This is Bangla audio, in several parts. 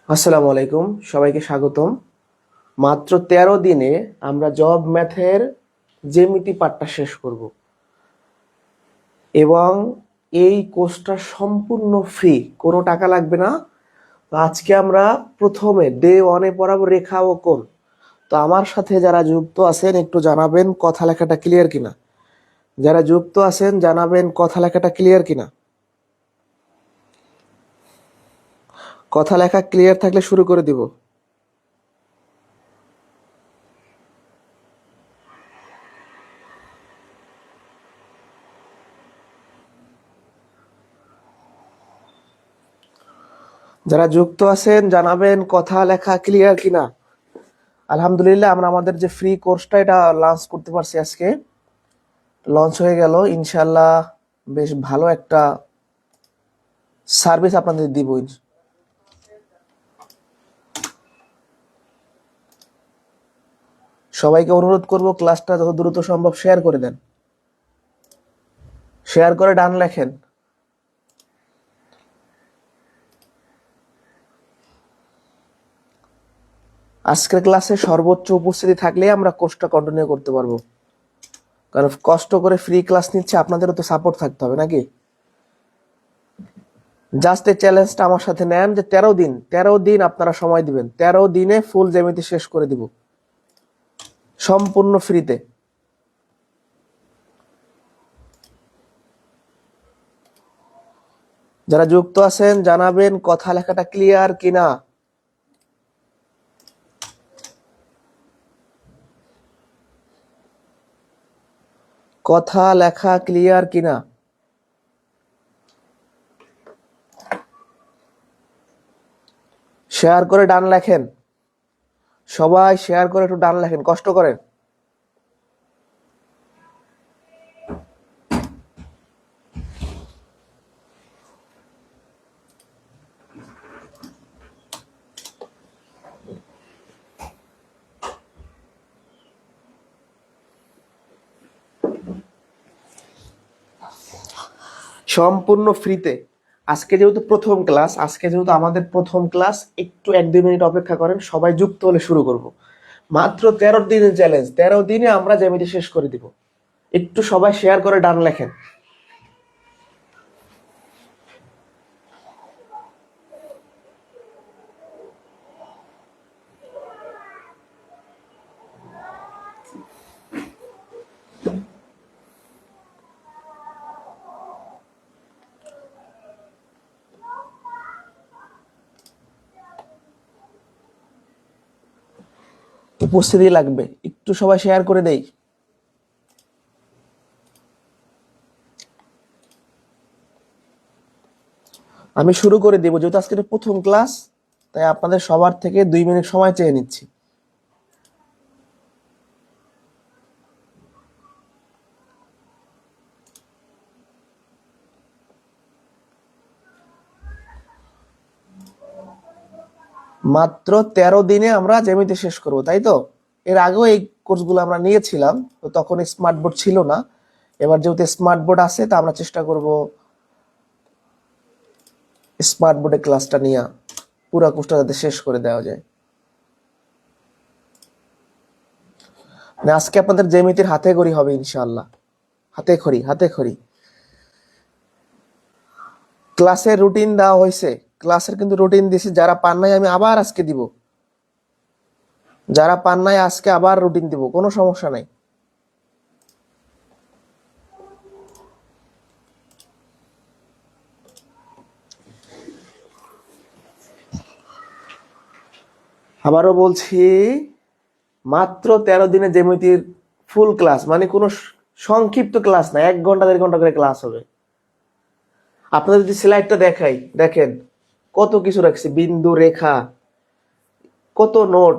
আসসালামু আলাইকুম, সবাইকে স্বাগতম। মাত্র 13 দিনে আমরা জব ম্যাথের জ্যামিতি পাঠটা শেষ করব এবং এই কোর্সটা সম্পূর্ণ ফ্রি, কোনো টাকা লাগবে না। তো আজকে আমরা প্রথমে ডে 1-এ পড়াবো রেখা ও কোণ। তো আমার সাথে যারা যুক্ত আছেন একটু জানাবেন কথা লেখাটা ক্লিয়ার কিনা। যারা যুক্ত আছেন জানাবেন কথা লেখাটা ক্লিয়ার কিনা। কথা লেখা ক্লিয়ার থাকলে শুরু করে দিব। যারা যুক্ত আছেন জানাবেন কথা লেখা ক্লিয়ার কিনা। আলহামদুলিল্লাহ, আমরা আমাদের যে ফ্রি কোর্সটা এটা লঞ্চ করতে পারছি আজকে। লঞ্চ হয়ে গেল, ইনশাল্লাহ বেশ ভালো একটা সার্ভিস আপনাদের দিব। সবাইকে অনুরোধ করব ক্লাসটা যত দ্রুত সম্ভব শেয়ার করে দেন, শেয়ার করে ডান লেখেন। আজকের ক্লাসে সর্বোচ্চ উপস্থিতি থাকলে আমরা কোর্সটা কন্টিনিউ করতে পারবো, কারণ কষ্ট করে ফ্রি ক্লাস নিচ্ছে, আপনাদেরও তো সাপোর্ট থাকতে হবে নাকি। জাস্ট এই চ্যালেঞ্জটা আমার সাথে নেন যে 13 দিন আপনারা সময় দিবেন, 13 দিনে ফুল জ্যামিতি শেষ করে দিব সম্পূর্ণ ফ্রিতে। যারা যুক্ত আছেন জানাবেন কথা লেখাটা ক্লিয়ার কিনা। কথা লেখা ক্লিয়ার কিনা। শেয়ার করে ডান লেখেন, সবাই শেয়ার করে একটু ডান লেখেন, কষ্ট করেন। সম্পূর্ণ ফ্রিতে। আজকে যেহেতু আমাদের প্রথম ক্লাস, একটু 1-2 মিনিট অপেক্ষা করেন, সবাই যুক্ত হলে শুরু করব। মাত্র 13 দিনের চ্যালেঞ্জ, 13 দিনে আমরা জ্যামিতি শেষ করে দিব। একটু সবাই শেয়ার করে ডান লেখেন। উপস্থিতি লাগবে, একটু সবাই শেয়ার করে দেই। আমি শুরু করে দিব, যেহেতু আজকে প্রথম ক্লাস, তাই আপনাদের সবার থেকে 2 মিনিট সময় চেয়ে নিচ্ছি। মাত্র 13 দিনে আমরা জ্যামিতি শেষ করব, তাই তো? এর আগেও এই কোর্সগুলো আমরা নিয়েছিলাম, তো তখন স্মার্ট বোর্ড ছিল না। এবার যেহেতু স্মার্ট বোর্ড আছে, তা আমরা চেষ্টা করব স্মার্ট বোর্ডে ক্লাসটা নিয়ে পুরো কোর্সটা যাতে শেষ করে দেওয়া যায়। মানে আজকে আপনাদের জ্যামিতির হাতে খড়ি হবে ইনশাআল্লাহ, হাতে খড়ি। ক্লাসের রুটিন দেওয়া হয়েছে, ক্লাসের কিন্তু রুটিন দিয়েছি, যারা পান নাই আমি আবার আজকে দিব, যারা পান নাই আজকে আবার রুটিন দিব, কোনো সমস্যা নাই। আবারও বলছি, মাত্র 13 দিনে জ্যামিতির ফুল ক্লাস, মানে কোনো সংক্ষিপ্ত ক্লাস না, 1 ঘন্টা 1.5 ঘন্টা করে ক্লাস হবে। আপনাদের যদি স্লাইডটা দেখাই, দেখেন কত কিছু রাখছি, বিন্দু রেখা, কত নোট।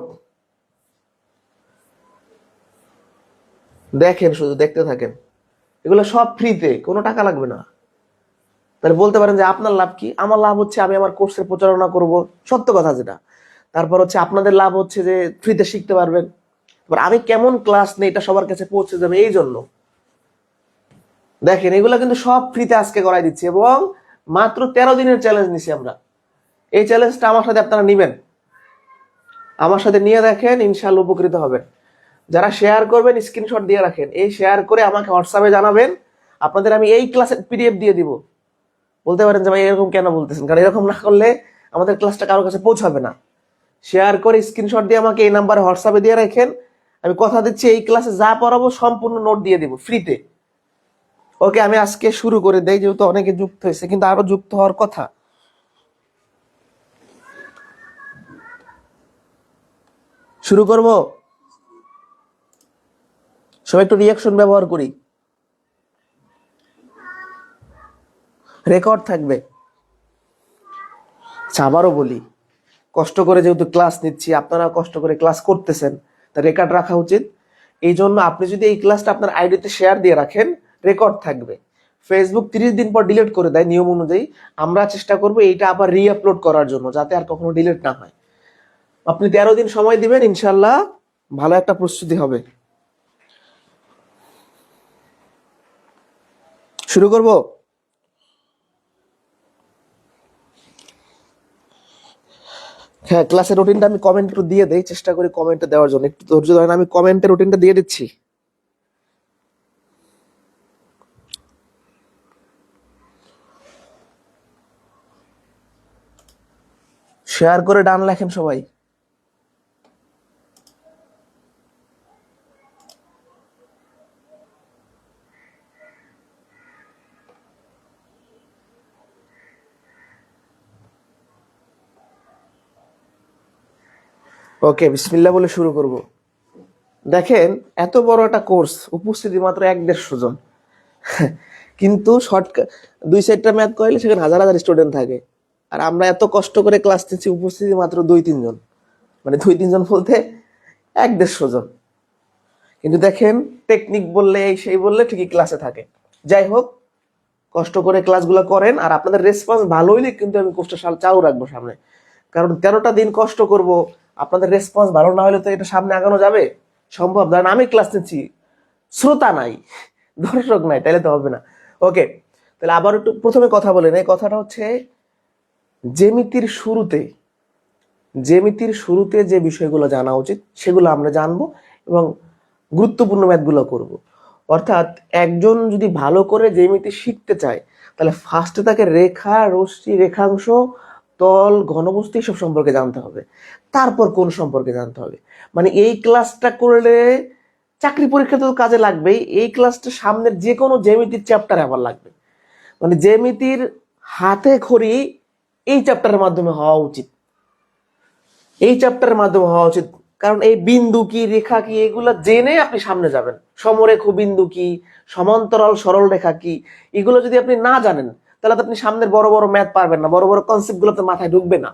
দেখেন, শুধু দেখতে থাকেন, এগুলো সব ফ্রিতে, কোনো টাকা লাগবে না। তাহলে বলতে পারেন যে আপনার লাভ কি? আমার লাভ হচ্ছে আমি আমার কোর্সের প্রচারণা করব, সত্য কথা যেটা। তারপর হচ্ছে আপনাদের লাভ হচ্ছে যে ফ্রিতে শিখতে পারবেন। এবার আমি কেমন ক্লাস নেই এটা সবার কাছে পৌঁছে যাবে, এই জন্য দেখেন এগুলো কিন্তু সব ফ্রিতে আজকে করাই দিচ্ছি, এবং মাত্র 13 দিনের চ্যালেঞ্জ নিছি আমরা। এই চ্যালেঞ্জটা আমার সাথে আপনারা নিবেন, আমার সাথে নিয়ে দেখেন, ইনশাআল্লাহ উপকৃত হবেন। যারা শেয়ার করবেন স্ক্রিনশট দিয়ে রাখেন, এই শেয়ার করে আমাকে হোয়াটসঅ্যাপে জানাবেন, আপনাদের আমি এই ক্লাসের পিডিএফ দিয়ে দিব। বলতে পারেন যে ভাই এরকম কেন বলতেছেন, কারণ এরকম না করলে আমাদের ক্লাসটা কারোর কাছে পৌঁছাবে না। শেয়ার করে স্ক্রিনশট দিয়ে আমাকে এই নাম্বারে হোয়াটসঅ্যাপে দিয়ে রাখেন, আমি কথা দিচ্ছি এই ক্লাসে যা পড়াবো সম্পূর্ণ নোট দিয়ে দিব ফ্রিতে। ওকে, আমি আজকে শুরু করে দেই, যেহেতু অনেকে যুক্ত হয়েছে, কিন্তু আরো যুক্ত হওয়ার কথা। শুরু করব, সবাই একটু রিয়াকশন ব্যবহার করি, রেকর্ড থাকবে। আচ্ছা, আবারও বলি, কষ্ট করে যেহেতু ক্লাস নিচ্ছি, আপনারা কষ্ট করে ক্লাস করতেছেন, তা রেকর্ড রাখা উচিত। এই জন্য আপনি যদি এই ক্লাসটা আপনার আইডিতে শেয়ার দিয়ে রাখেন, রেকর্ড থাকবে। ফেসবুক 30 দিন পর ডিলিট করে দেয় নিয়ম অনুযায়ী, আমরা চেষ্টা করব এইটা আবার রিআপলোড করার জন্য, যাতে আর কখনো ডিলিট না হয়। আপনি 13 দিন সময় দিবেন, ইনশাল্লাহ ভালো একটা প্রস্তুতি হবে। শুরু করব। হ্যাঁ, ক্লাসের রুটিনটা আমি কমেন্ট একটু দিয়ে দেই, চেষ্টা করি কমেন্টে দেওয়ার জন্য, একটু ধৈর্য ধরেন, আমি কমেন্টের রুটিনটা দিয়ে দিচ্ছি। শেয়ার করে ডান লেখেন সবাই। ওকে, বিসমিল্লাহ বলে শুরু করব। দেখেন, এত বড় একটা কোর্স, উপস্থিতি মাত্র 1-150 জন, কিন্তু শর্টকাট 2 সেটটা ম্যাথ করলে সেখানে হাজার হাজার স্টুডেন্ট থাকে, আর আমরা এত কষ্ট করে ক্লাস নিচ্ছি, উপস্থিতি মাত্র 2-3 জন, মানে 2-3 জন বলতে 1-150 জন। কিন্তু দেখেন, টেকনিক বললে এই সেই বললে ঠিকই ক্লাসে থাকে। যাই হোক, কষ্ট করে ক্লাসগুলো করেন, আর আপনাদের রেসপন্স ভালো হইলে কিন্তু আমি কোর্সটা চালু রাখবো সামনে, কারণ 13টা দিন কষ্ট করব, আপনাদের রেসপন্স ভালো না হলে তো এটা সামনে আগানো যাবে সম্ভব? ধরেন আমি ক্লাস নিচ্ছি, শ্রোতা নাই, দর্শক নাই, তাহলে তো হবে না। ওকে, তাহলে আবার একটু প্রথমে কথা বলেন। এই কথাটা হচ্ছে, জ্যামিতির শুরুতে যে বিষয়গুলো জানা উচিত সেগুলো আমরা জানবো, এবং গুরুত্বপূর্ণ ম্যাথগুলো করব। অর্থাৎ একজন যদি ভালো করে জ্যামিতি শিখতে চায়, তাহলে ফার্স্টে তাকে রেখা, রশ্মি, রেখাংশ, তল, ঘনবস্তু এসব সম্পর্কে জানতে হবে, তারপর কোন সম্পর্কে জানতে হবে। মানে এই ক্লাসটা করলে চাকরি পরীক্ষা তো কাজে লাগবেই, এই ক্লাসটা সামনের যে কোনো জ্যামিতির চ্যাপ্টারে আবার লাগবে। মানে জ্যামিতির হাতে খড়ি এই চ্যাপ্টারের মাধ্যমে হওয়া উচিত, কারণ এই বিন্দু কি, রেখা কি, এগুলো জেনে আপনি সামনে যাবেন। সমরেখ বিন্দু কি, সমান্তরাল সরল রেখা কি, এগুলো যদি আপনি না জানেন, তাহলে তো আপনি সামনের বড় বড় ম্যাথ পারবেন না, বড় বড় কনসেপ্ট গুলো তো মাথায় ঢুকবে না।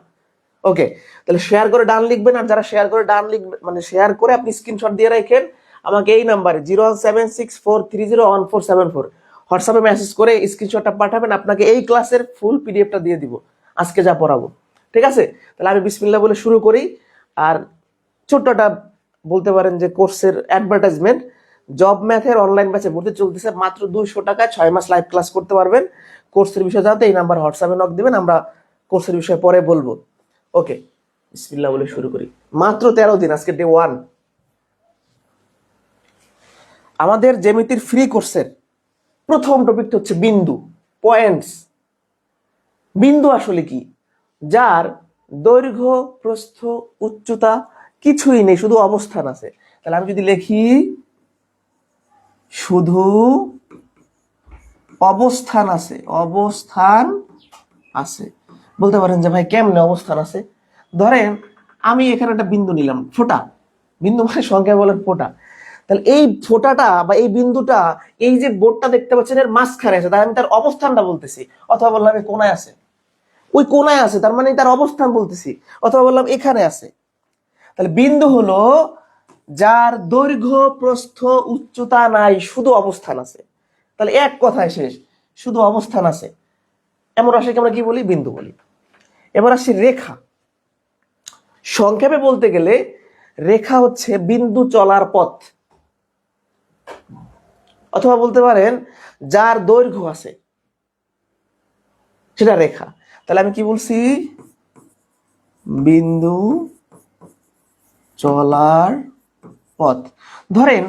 ওকে, তাহলে শেয়ার করে ডান লিখবেন, আর যারা শেয়ার করে ডান লিখবেন, মানে শেয়ার করে আপনি স্ক্রিনশট দিয়ে রাখেন আমাকে এই নাম্বারে 01764301474 হোয়াটসঅ্যাপে মেসেজ করে স্ক্রিনশটটা পাঠাবেন, আপনাকে এই ক্লাসের ফুল পিডিএফটা দিয়ে দিব আজকে যা পড়াবো। ঠিক আছে, তাহলে আমি বিসমিল্লাহ বলে শুরু করি। আর ছোট্টটা বলতে পারেন যে কোর্সের অ্যাডভার্টাইজমেন্ট, জব ম্যাথের অনলাইন ব্যাচে ভর্তি চলতেছে, মাত্র 200 টাকায় 6 মাস লাইভ ক্লাস করতে পারবেন। কোর্সের বিষয়ে জানতে এই নাম্বার হোয়াটসঅ্যাপে নক দিবেন, আমরা কোর্সের বিষয়ে পরে বলবো। ওকে, বিসমিল্লাহ বলে শুরু করি। মাত্র 13 দিন, আজকে ডে 1। আমাদের জ্যামিতির ফ্রি কোর্সের প্রথম টপিকটা হচ্ছে বিন্দু, পয়েন্টস। বিন্দু আসলে কি? যার দৈর্ঘ্য, প্রস্থ, উচ্চতা কিছুই নেই, শুধু অবস্থান আছে। তাহলে আমি যদি লিখি শুধু অবস্থান আছে, বলতে পারেন যে ভাই কেমনে অবস্থান আছে? ধরেন আমি এখানে একটা বিন্দু নিলাম, ফোঁটা, বিন্দু মানে সংখ্যা বলেন ফোঁটা। তাহলে এই ফোঁটাটা বা এই বিন্দুটা, এই যে বোর্ডটা দেখতে পাচ্ছেন এর মাঝখানে আছে, তাহলে আমি তার অবস্থানটা বলতেছি। অথবা বললাম এই কোনায় আছে, ওই কোনায় আছে, তার মানে তার অবস্থান বলতেছি। অথবা বললাম এখানে আছে। তাহলে বিন্দু হলো যার দৈর্ঘ্য, প্রস্থ, উচ্চতা নাই, শুধু অবস্থান আছে। তাহলে এক কথায় শেষ, শুধু অবস্থান আছে, এমন রাশিকে আমরা কি বলি? বিন্দু বলি। এবার আসি রেখা। সংক্ষেপে বলতে গেলে রেখা হচ্ছে বিন্দু চলার পথ, অথবা বলতে পারেন যার দৈর্ঘ্য আছে সেটা রেখা। তাহলে আমি কি বলছি? বিন্দু চলার পথ। ধরেন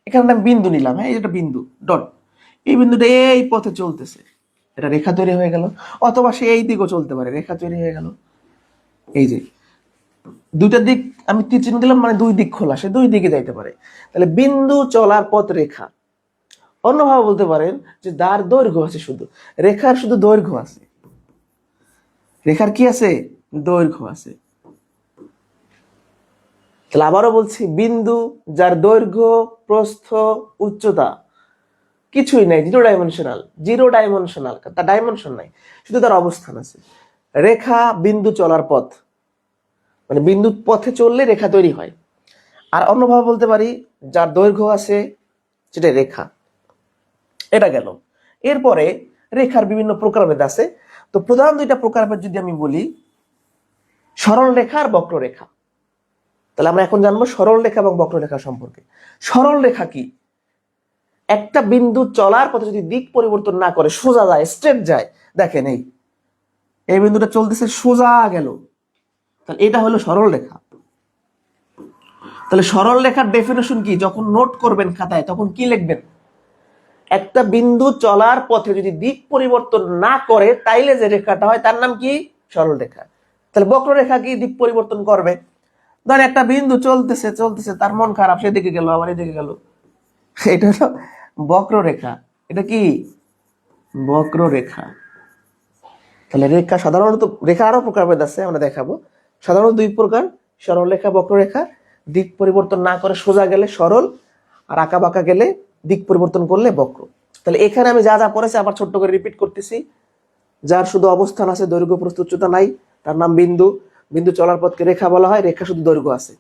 এখানে আমি বিন্দু নিলাম, হ্যাঁ, এটা বিন্দু ডট, এই বিন্দুটা এই পথে চলতেছে, এটা রেখা তৈরি হয়ে গেল। অথবা সে এই দিকেও চলতে পারে, রেখা তৈরি হয়ে গেল। এই যে দুইটা দিক আমি তীর চিহ্ন দিলাম, মানে দুই দিক খোলা, সে দুই দিকে যাইতে পারে। তাহলে বিন্দু চলার পথ রেখা। অন্যভাবে বলতে পারেন যে তার দৈর্ঘ্য আছে, শুধু রেখার শুধু দৈর্ঘ্য আছে, রেখার কি আছে, দৈর্ঘ্য আছে। তাহলে আবারও বলছি, বিন্দু যার দৈর্ঘ্য প্রস্থ উচ্চতা কিছুই নাই, জিরো ডাইমেনশনাল, তার ডাইমেনশন নাই, শুধু তার অবস্থান আছে। রেখা বিন্দু চলার পথ, মানে বিন্দু পথে চললে রেখা তৈরি হয়। আর অন্যভাবে বলতে পারি যার দৈর্ঘ্য আছে সেটা রেখা। এটা গেল। এরপরে রেখার বিভিন্ন প্রকারভেদ আছে। তো প্রধান দুইটা প্রকারভেদ যদি আমি বলি, সরল রেখা আর বক্ররেখা। তাহলে আমরা এখন জানবো সরল রেখা এবং বক্ররেখা সম্পর্কে। সরল রেখা কি? একটা বিন্দু চলার পথে যদি দিক পরিবর্তন না করে সোজা যায়, স্ট্রেট যায়, দেখেন এই বিন্দুটা চলতেছে সোজা গেল, তাহলে এটা হলো সরল রেখা। তাহলে সরল রেখার ডেফিনেশন কি? যখন নোট করবেন খাতায় তখন কি লিখবেন? একটা বিন্দু চলার পথে যদি দিক পরিবর্তন না করে তাইলে যে রেখাটা হয় তার নাম কি? সরল রেখা। তাহলে বক্ররেখা কি? দিক পরিবর্তন করবে। ধর একটা বিন্দু চলতেছে চলতেছে, তার মন খারাপ, সেদিকে গেল আবার এদিকে গেল, এটা হলো বক্ররেখা। এটা কি? বক্ররেখা। তাহলে রেখা সাধারণত, রেখা আরো প্রকারভেদ আছে, আমরা দেখাবো। সাধারণত দুই প্রকার, সরল রেখা, বক্ররেখা। দিক পরিবর্তন না করে সোজা গেলে সরল, আর আঁকা বাঁকা গেলে দিক পরিবর্তন করলে বক্র। তাহলে এখানে আমি যা যা পড়েছি আবার ছোট্ট করে রিপিট করতেছি। যার শুধু অবস্থান আছে, দৈর্ঘ্য প্রস্থ উচ্চতা নাই, তার নাম বিন্দু। বিন্দু চলার পথকে রেখা বলা হয়। রেখা শুধু দৈর্ঘ্য আছে।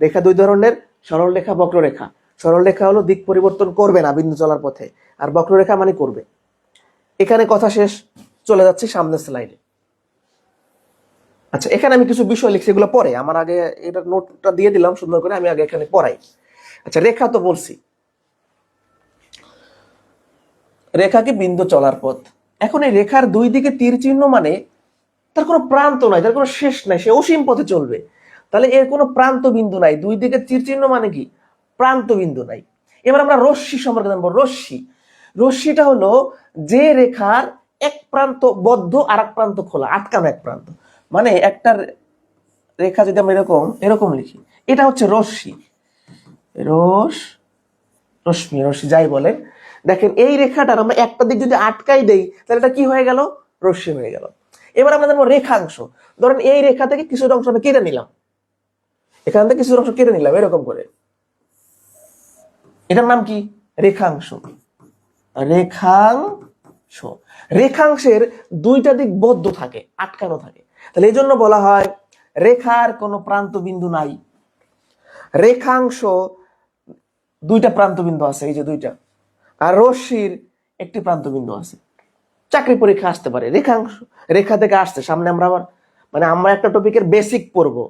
রেখা দুই ধরনের, সরল রেখা, বক্ররেখা। সরল রেখা হলো দিক পরিবর্তন করবে না বিন্দু চলার পথে, আর বক্ররেখা মানে করবে। এখানে কথা শেষ, চলে যাচ্ছে সামনের স্লাইডে। আচ্ছা, এখানে আমি কিছু বিষয় লিখছি, এগুলো পরে, আমার আগে এটা নোটটা দিয়ে দিলাম সুন্দর করে, আমি আগে এখানে পড়াই। আচ্ছা, রেখা তো বলছি, রেখা কি? বিন্দু চলার পথ। এখন এই রেখার দুই দিকে তীর চিহ্ন মানে তার কোনো প্রান্ত নাই, তার কোনো শেষ নাই, সে অসীম পথে চলবে। তাহলে এর কোনো প্রান্ত বিন্দু নাই। দুই দিকে তীর চিহ্ন মানে কি? প্রান্ত বিন্দু নাই। এবার আমরা রশ্মি সম্পর্কে জানবো। রশ্মিটা হলো যে রেখার এক প্রান্ত বদ্ধ আর এক প্রান্ত খোলা, আটকানো এক প্রান্ত। মানে একটা রেখা যদি আমরা এরকম এরকম লিখি, এটা হচ্ছে রশ্মি। রশ্মি যাই বলেন, দেখেন এই রেখাটার আমরা একটা দিক যদি আটকাই দেই তাহলে এটা কি হয়ে গেল? রশ্মি হয়ে গেল। এবার আমরা জানবো রেখাংশ। ধরেন এই রেখা থেকে কিছু অংশ আমি কেটে নিলাম, এখান থেকে কিছু অংশ কেটে নিলাম এরকম করে, এটার নাম কি? রেখাংশ। রেখাংশের দুইটা দিক বদ্ধ থাকে, আটকানো থাকে। তাহলে এই জন্য বলা হয় রেখার কোনো প্রান্ত বিন্দু নাই। রেখাংশ দুইটা প্রান্ত বিন্দু আছে, এই যে দুইটা। আর রশ্মির একটি প্রান্ত বিন্দু আছে। চাকরি পরীক্ষা আসতে পারে রেখাংশ, রেখা থেকে আসছে সামনে। আমরা আবার মানে আমরা একটা টপিকের বেসিক পড়বো,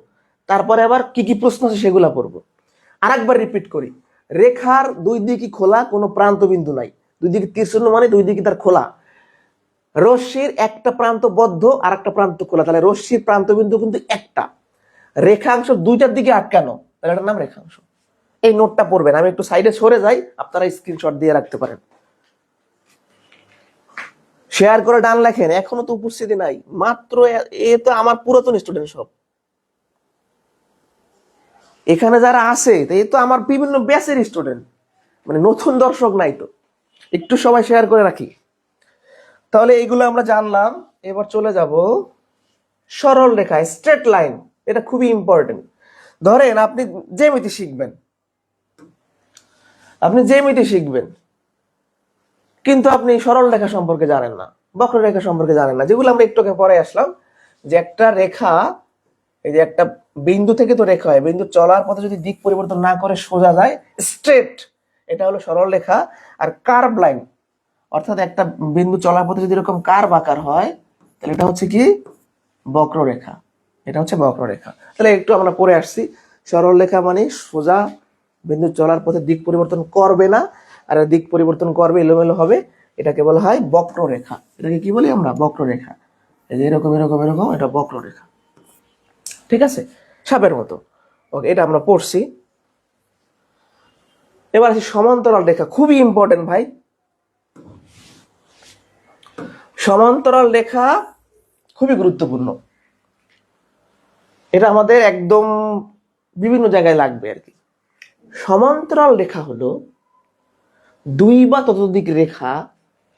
তারপরে আবার কি কি প্রশ্ন আছে সেগুলা পড়বো। আর একবার রিপিট করি, রেখার দুই দিকে খোলা, কোনো প্রান্ত বিন্দু নাই। দুই দিকে তীরচিহ্ন মানে দুই দিকে তার খোলা। রশ্মির একটা প্রান্ত বদ্ধ আর একটা প্রান্ত খোলা, তাহলে রশ্মির প্রান্ত বিন্দু কিন্তু একটা। রেখাংশ দুইটার দিকে আটকানো, তাহলে এটার নাম রেখাংশ। এই নোটটা পড়বেন, আমি একটু সাইডে সরে যাই, আপনারা স্ক্রিনশট দিয়ে রাখতে পারেন। শেয়ার করে ডান লেখেন, এখনো তো উপস্থিতি নাই মাত্র। এ তো আমার পুরাতন স্টুডেন্ট সব এখানে যারা আছে, এই তো আমার বিভিন্ন ব্যাচের স্টুডেন্ট, মানে নতুন দর্শক নাই। তো একটু সবাই শেয়ার করে রাখি। তাহলে এইগুলো আমরা জানলাম। এবার চলে যাব সরল রেখা, স্ট্রেট লাইন। এটা খুবই ইম্পর্টেন্ট। ধরেন আপনি জ্যামিতি শিখবেন, কিন্তু আপনি সরল রেখা সম্পর্কে জানেন না, বক্ররেখা সম্পর্কে জানেন না, যেগুলো আমরা একটু আগে পরে আসলাম। যে একটা রেখা, এই যে একটা বিন্দু থেকে তো রেখা হয়, বিন্দু চলার পথে যদি দিক পরিবর্তন না করে সোজা যায়, স্ট্রেট, এটা হলো সরল রেখা। আর কার্ভ লাইন, অর্থাৎ একটা বিন্দু চলার পথে যদি এরকম কার্ভ আকার হয়, তাহলে এটা হচ্ছে কি? বক্ররেখা। এটা হচ্ছে বক্ররেখা। তাহলে একটু আমরা পড়ে আসছি, সরল রেখা মানে সোজা বিন্দু চলার পথে দিক পরিবর্তন করবে না, আর দিক পরিবর্তন করবে, এলোমেলো হবে, এটাকে বলা হয় বক্ররেখা। এটাকে কি বলি আমরা? বক্ররেখা। এই যে এরকম এরকম এরকম, এটা বক্ররেখা। ঠিক আছে, সাপের মতো। ওকে, এটা আমরা পড়ছি। এবার আসি সমান্তরাল রেখা, খুবই ইম্পর্টেন্ট ভাই। সমান্তরাল রেখা খুবই গুরুত্বপূর্ণ, এটা আমাদের একদম বিভিন্ন জায়গায় লাগবে আর কি। সমান্তরাল রেখা হলো দুই বা ততোধিক রেখা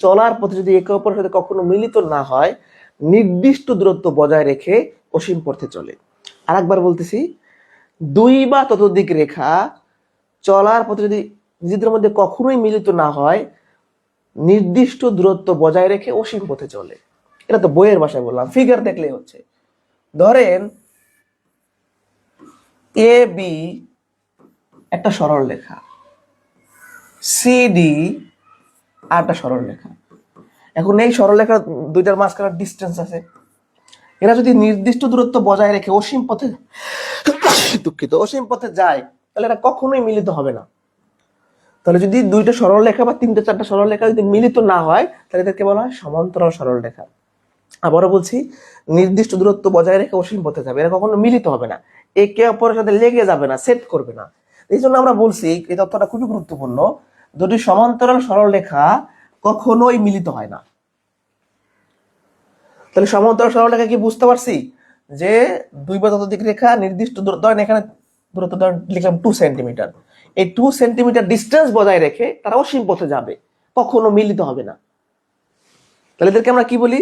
চলার পথে যদি একে অপরের সাথে কখনো মিলিত না হয় নির্দিষ্ট দূরত্ব বজায় রেখে অসীম পথে চলে। আর একবার বলতেছি, দুই বা ততোধিক রেখা চলার পথে যদি নিজেদের মধ্যে কখনোই মিলিত না হয় নির্দিষ্ট দূরত্ব বজায় রেখে অসীম পথে চলে। এটা তো বইয়ের ভাষায় বললাম, ফিগার দেখলে হচ্ছে। ধরেন এ বি একটা সরল রেখা, সিডি আর একটা সরল রেখা। এখন এই সরল রেখা দুইটার মাঝখানে ডিস্টেন্স আছে, এরা যদি নির্দিষ্ট দূরত্ব বজায় রেখে অসীম পথে অসীম পথে যায় তাহলে এটা কখনোই মিলিত হবে না। তাহলে যদি দুইটা সরল রেখা বা তিনটা চারটা সরল রেখা যদি মিলিত না হয় তাহলে এদেরকে বলা হয় সমান্তরাল সরল রেখা। আবারও বলছি, নির্দিষ্ট দূরত্ব বজায় রেখে অসীম পথে যাবে, এরা কখনো মিলিত হবে না, একে অপরের সাথে লেগে যাবে না, সেট করবে না। এই জন্য আমরা বলছি এই তথ্যটা খুবই গুরুত্বপূর্ণ, দুটি সমান্তরাল সরল রেখা কখনোই মিলিত হয় না। তাহলে সমান্তরাল সরল রেখা কি বুঝতে পারছি, যে দুই বা ততোধিক রেখা নির্দিষ্ট ধরেন এখানে দূরত্ব লিখলাম 2 সেন্টিমিটার, এই 2 সেন্টিমিটার ডিস্টেন্স বজায় রেখে তারা অসীম পথে যাবে, কখনো মিলিত হবে না। তাহলে এদেরকে আমরা কি বলি,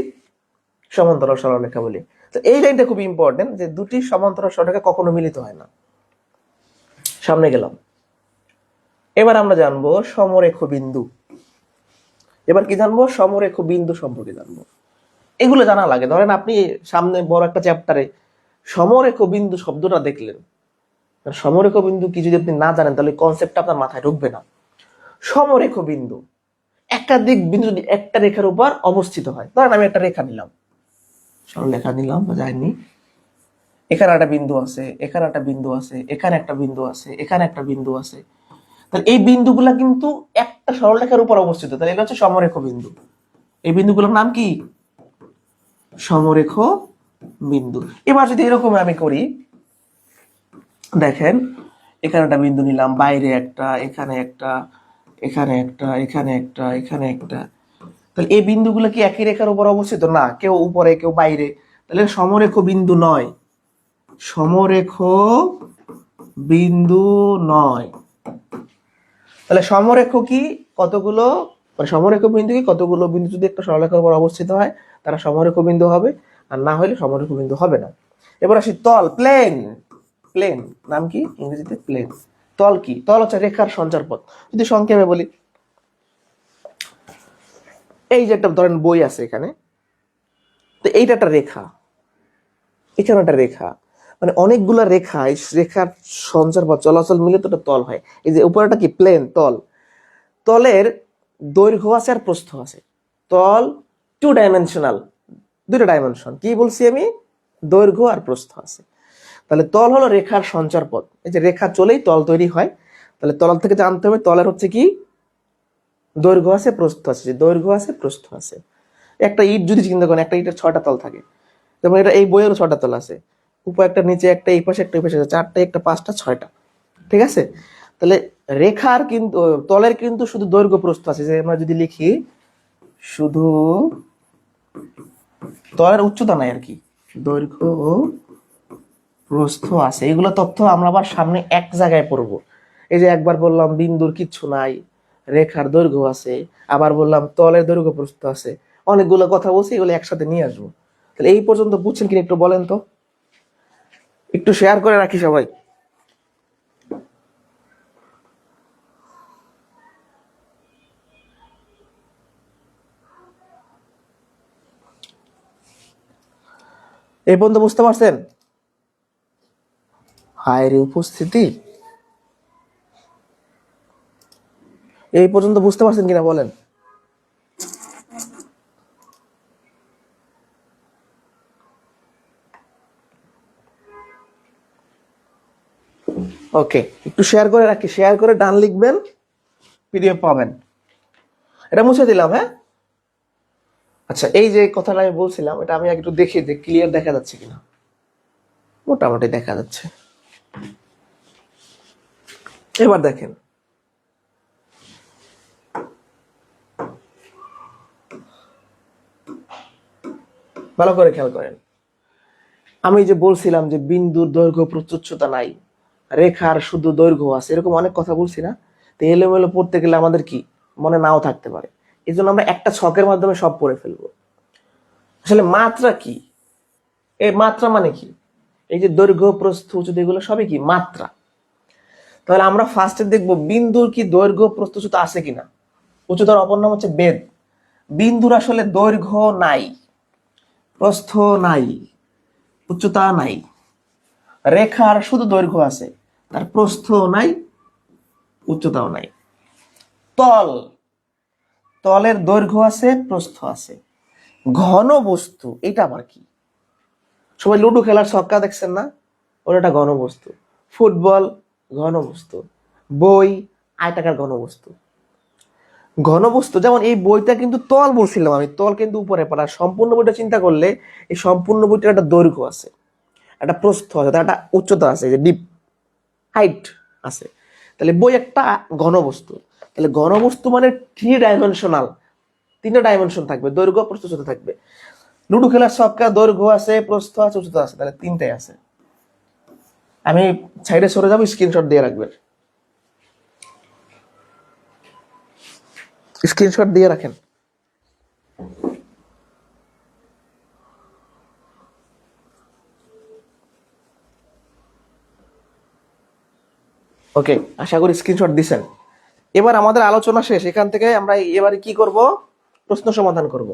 সমান্তরাল সরলরেখা বলি। তো এই লাইনটা খুব ইম্পর্টেন্ট, যে দুটি সমান্তরাল সরলরেখা কখনো মিলিত হয় না। সামনে গেলাম, এবার আমরা জানবো সমরেখ বিন্দু। এবার কি জানবো, সমরেখ বিন্দু সম্পর্কে জানবো। এগুলো জানা লাগে। ধরেন আপনি সামনে বড় একটা চ্যাপ্টারে সমরেখ বিন্দু শব্দটা দেখলেন, সমরেখ বিন্দু কি যদি আপনি না জানেন তাহলে কনসেপ্টটা আপনার মাথায় ঢুকবে না। সমরেখ বিন্দু একাধিক বিন্দু যদি একটা রেখার উপর অবস্থিত হয়। ধরেন আমি একটা রেখা নিলাম, সরলরেখা নিলাম বা যায়নি, এখানে একটা বিন্দু আছে, এখানে একটা বিন্দু আছে, এখানে একটা বিন্দু আছে, এখানে একটা বিন্দু আছে। তাহলে এই বিন্দুগুলা কিন্তু একটা সরলরেখার উপর অবস্থিত, তাহলে এটা হচ্ছে সমরেখ বিন্দু। এই বিন্দুগুলোর নাম কি, সমরেখ বিন্দু। এবার যদি এরকম আমি করি, দেখেন এখানে একটা বিন্দু নিলাম, বাইরে একটা, এখানে একটা, এখানে একটা, এখানে একটা, এখানে একটা। তাহলে এই বিন্দুগুলো কি একই রেখার উপর অবস্থিত? না, কেউ উপরে কেউ বাইরে, তাহলে সমরেখ বিন্দু নয়, সমরেখ বিন্দু নয়। তাহলে সমরেখ কি, কতগুলো মানে সমরেখ বিন্দু কি, কতগুলো বিন্দু যদি একটা সরলরেখার উপর অবস্থিত হয় তারা সমরেখ বিন্দু হবে, আর না হলে সমরেখ বিন্দু হবে না। এবার আসি তল, প্লেন। প্লেন নাম কি ইংরেজিতে, প্লেন। তল কি, তল হচ্ছে রেখার সঞ্চারপথ। যদি সংক্ষেপে বলি, এই যে একটা ধরেন বই আছে এখানে, তো এইটা একটা রেখা, এখানে একটা রেখা, মানে অনেকগুলা রেখা, এই রেখার সঞ্চার বা চলাচল মিলে তো একটা তল হয়। এই যে উপরেটা কি, প্লেন, তল। তলের দৈর্ঘ্য আছে আর প্রস্থ আছে। তল 2 ডাইমেনশনাল, দুইটা ডাইমেনশন। কি বলছি আমি, দৈর্ঘ্য আর প্রস্থ আছে। তাহলে তল হলো রেখার সঞ্চার পথ, এই যে রেখা চলেই তল তৈরি হয়। তাহলে তল থেকে জানতে হবে তলের হচ্ছে কি, দৈর্ঘ্য আছে প্রস্থ আছে, যে দৈর্ঘ্য আছে প্রস্থ আছে। একটা ইট যদি চিন্তা করেন, একটা ইটের 6টা তল থাকে, যেমন এটা এই বইয়েরও 6টা তল আছে, উপর একটা, নিচে একটা, এই পাশে একটা, এই পাশে 4টা, একটা 5টা 6টা, ঠিক আছে। তাহলে রেখার কিন্তু তলের কিন্তু শুধু দৈর্ঘ্য প্রস্থ আছে, যে আমরা যদি লিখি শুধু তলের উচ্চতা নাই আর কি, দৈর্ঘ্য ও প্রস্থ আছে। এগুলো তথ্য আমরা আবার সামনে এক জায়গায় পড়বো। এই যে একবার বললাম বিন্দুর কিচ্ছু নাই, রেখার দৈর্ঘ্য আছে, আবার বললাম তলের দৈর্ঘ্য প্রস্থ আছে, অনেকগুলো কথা বলছি, এগুলো একসাথে নিয়ে আসবো। তাহলে এই পর্যন্ত বুঝছেন কিনা একটু বলেন তো, একটু শেয়ার করে রাখি সবাই। এই পর্যন্ত বুঝতে পারছেন? হায়রে উপস্থিতি, এই পর্যন্ত বুঝতে পারছেন কিনা বলেন। ওকে, একটু শেয়ার করে রাখি, শেয়ার করে ডান লিখবেন, পিডিএফ পাবেন। এটা মুছে দিলাম, হ্যাঁ। আচ্ছা, এই যে কথাটা আমি বলছিলাম, এটা আমি একটু দেখি যে ক্লিয়ার দেখা যাচ্ছে কিনা। মোটামুটি দেখা যাচ্ছে। এবার দেখেন, ভালো করে খেয়াল করেন, আমি যে বলছিলাম যে বিন্দুর দৈর্ঘ্য প্রচ্ছদতা নাই, রেখার শুধু দৈর্ঘ্য আছে, এরকম অনেক কথা বলছি না? তো এলোমেলো পড়তে গেলে আমাদের কি মনে নাও থাকতে পারে, এই জন্য আমরা একটা ছকের মাধ্যমে সব পড়ে ফেলবো। আসলে মাত্রা কি? এই মাত্রা মানে কি? এই যে দৈর্ঘ্য প্রস্থ উচ্চতা এগুলো সবই কি মাত্রা। তাহলে আমরা ফার্স্টে দেখবো বিন্দুর কি দৈর্ঘ্য প্রস্থ উচ্চতা আছে কিনা। উচ্চতার অপর নাম হচ্ছে বেদ। বিন্দুর আসলে দৈর্ঘ্য নাই, প্রস্থ নাই, উচ্চতা নাই। রেখার শুধু দৈর্ঘ্য আছে, তার প্রস্থ নাই, উচ্চতাও নাই। তল, তলের দৈর্ঘ্য আছে, প্রস্থ আছে। ঘন বস্তু, এটা আবার কি? সবাই লুডো খেলার ছক্কা দেখছেন না? ওটা একটা ঘন বস্তু। ফুটবল ঘন বস্তু। বই আয়তাকার ঘন বস্তু। ঘন বস্তু যেমন এই বইটা কিন্তু তল বলছিলাম আমি, তল কিন্তু উপরে পড়া। সম্পূর্ণ বইটা চিন্তা করলে এই সম্পূর্ণ বইটার একটা দৈর্ঘ্য আছে, একটা প্রস্থ আছে, তার একটা উচ্চতা আছে, যে ডিপ হাইট আছে। তাহলে বই একটা ঘনবস্তু। তাহলে ঘনবস্তু মানে 3 ডাইমেনশনাল, 3টা ডাইমেনশন থাকবে, দৈর্ঘ্য প্রস্থ উচ্চতা থাকবে। লুডো খেলার ছক্কা দৈর্ঘ্য আছে, প্রস্থ আছে, উচ্চতা আছে, তাহলে 3টাই আছে। আমি সাইডে সরে যাবো, স্ক্রিনশট দিয়ে রাখবেন, স্ক্রিনশট দিয়ে রাখেন। ওকে, আশা করি স্ক্রিনশট দিছেন। এবার আমাদের আলোচনা শেষ, এখান থেকে আমরা এবারে কি করব, প্রশ্ন সমাধান করব।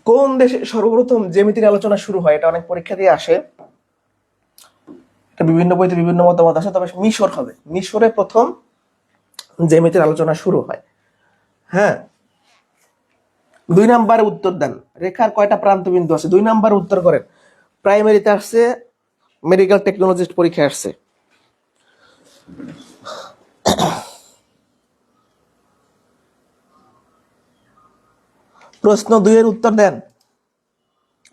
কোন দেশে সর্বপ্রথম জ্যামিতির আলোচনা শুরু হয়? এটা অনেক পরীক্ষা দিয়ে আসে, এটা বিভিন্ন বইতে বিভিন্ন মতামত আছে, তবে মিশর হবে। মিশরে প্রথম জ্যামিতির আলোচনা শুরু হয়। হ্যাঁ, 2 নম্বরে উত্তর দেন, রেখার কয়টা প্রান্ত বিন্দু আছে? 2 নম্বরে উত্তর করেন। প্রাইমারিতে আসছে, মেডিকেল টেকনোলজিস্ট পরীক্ষা আসছে। প্রশ্ন 2-এর উত্তর দেন।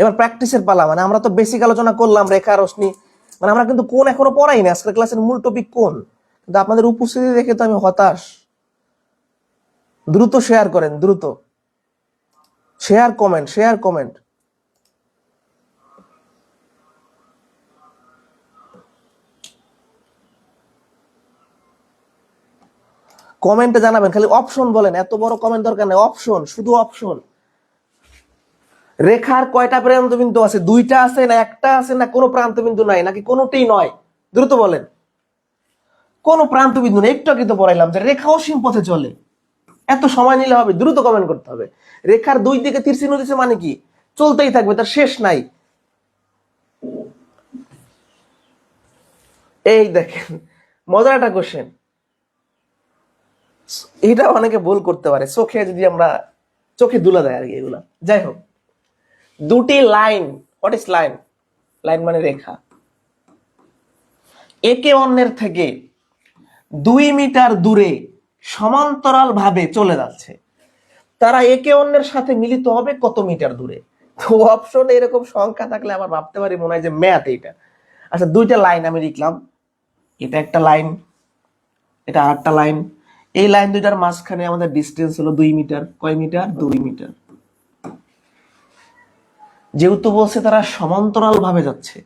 এবার প্র্যাকটিসের পালা, মানে আমরা তো বেসিক আলোচনা করলাম, রেখা রশ্মি, মানে আমরা কিন্তু কোন এখনো পড়াই না, আজকের ক্লাসের মূল টপিক কোন। কিন্তু আপনাদের উপস্থিতি দেখে তো আমি হতাশ। দ্রুত শেয়ার করেন, দ্রুত শেয়ার, কমেন্ট, শেয়ার, কমেন্ট। কমেন্টে জানাবেন, খালি অপশন বলেন, এত বড় কমেন্ট দরকার নেই, অপশন, শুধু অপশন। রেখার কয়টা প্রান্ত বিন্দু আছে? 2টা আছে না 1টা আছে না কোনো প্রান্ত বিন্দু নাই নাকি কোনোটাই নয়? দ্রুত বলেন। কোনো প্রান্ত বিন্দু নেই, একটু আগে তো পড়াইলাম যে রেখা অসীম পথে চলে। এত সময় নিলে হবে? দ্রুত কমেন্ট করতে হবে। রেখার 2 দিকে তীর চিহ্ন দিছে মানে কি? চলতেই থাকবে, তার শেষ নাই। এই দেখেন মজার একটা কোশ্চেন, এটা অনেকে ভুল করতে পারে, চোখে যদি আমরা চোখে দুলা দেয় আর কি, এগুলা যাই হোক। 2টি line, what is line? Line মানে রেখা, একে অন্যের থেকে 2 মিটার দূরে সমান্তরাল ভাবে চলে যাচ্ছে। তারা একে অন্যের সাথে মিলিত হবে কত মিটার দূরে? তো অপশনে এরকম সংখ্যা থাকলে আবার ভাবতে পারি মনে হয় যে ম্যাথ এইটা। আচ্ছা, 2টা লাইন আমি লিখলাম, এটা একটা লাইন, এটা আরেকটা লাইন। এই লাইন দুইটার মাঝখানে আমাদের ডিস্টেন্স হলো 2 মিটার। কয় মিটার? 2 মিটার। যেহেতু বলছে তারা সমান্তরাল ভাবে যাচ্ছে,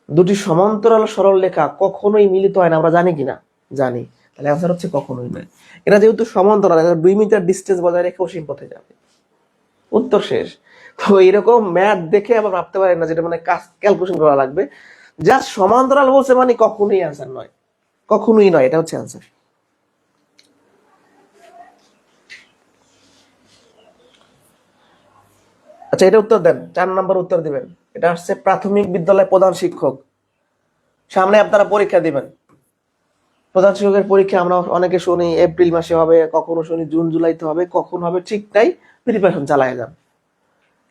দুটি সমান্তরাল সরল রেখা কখনোই মিলিত হয় না, আমরা জানি কিনা? জানি। তাহলে অ্যান্সার হচ্ছে কখনোই নয়। এরা যেহেতু সমান্তরাল, 2 মিটার ডিস্টেন্স বজায় রেখে অসীম পথে যাবে। উত্তর শেষ। তো এরকম ম্যাথ দেখে আবার ভাবতে পারেন না যেটা মানে ক্যালকুলেশন করা লাগবে। জাস্ট সমান্তরাল বলছে মানে কখনোই অ্যান্সার নয়, কখনোই নয়, এটা হচ্ছে অ্যান্সার। আচ্ছা, এটা উত্তর দেন, 4 নম্বর উত্তর দিবেন। এটা হচ্ছে প্রাথমিক বিদ্যালয় প্রধান শিক্ষক, সামনে আপনারা পরীক্ষা দিবেন। প্রধান শিক্ষকের পরীক্ষা আমরা অনেকে শুনি এপ্রিল মাসে হবে, কখনো শুনি জুন জুলাইতে হবে, কখন হবে ঠিক নাই, প্রিপারেশন চালায় যান।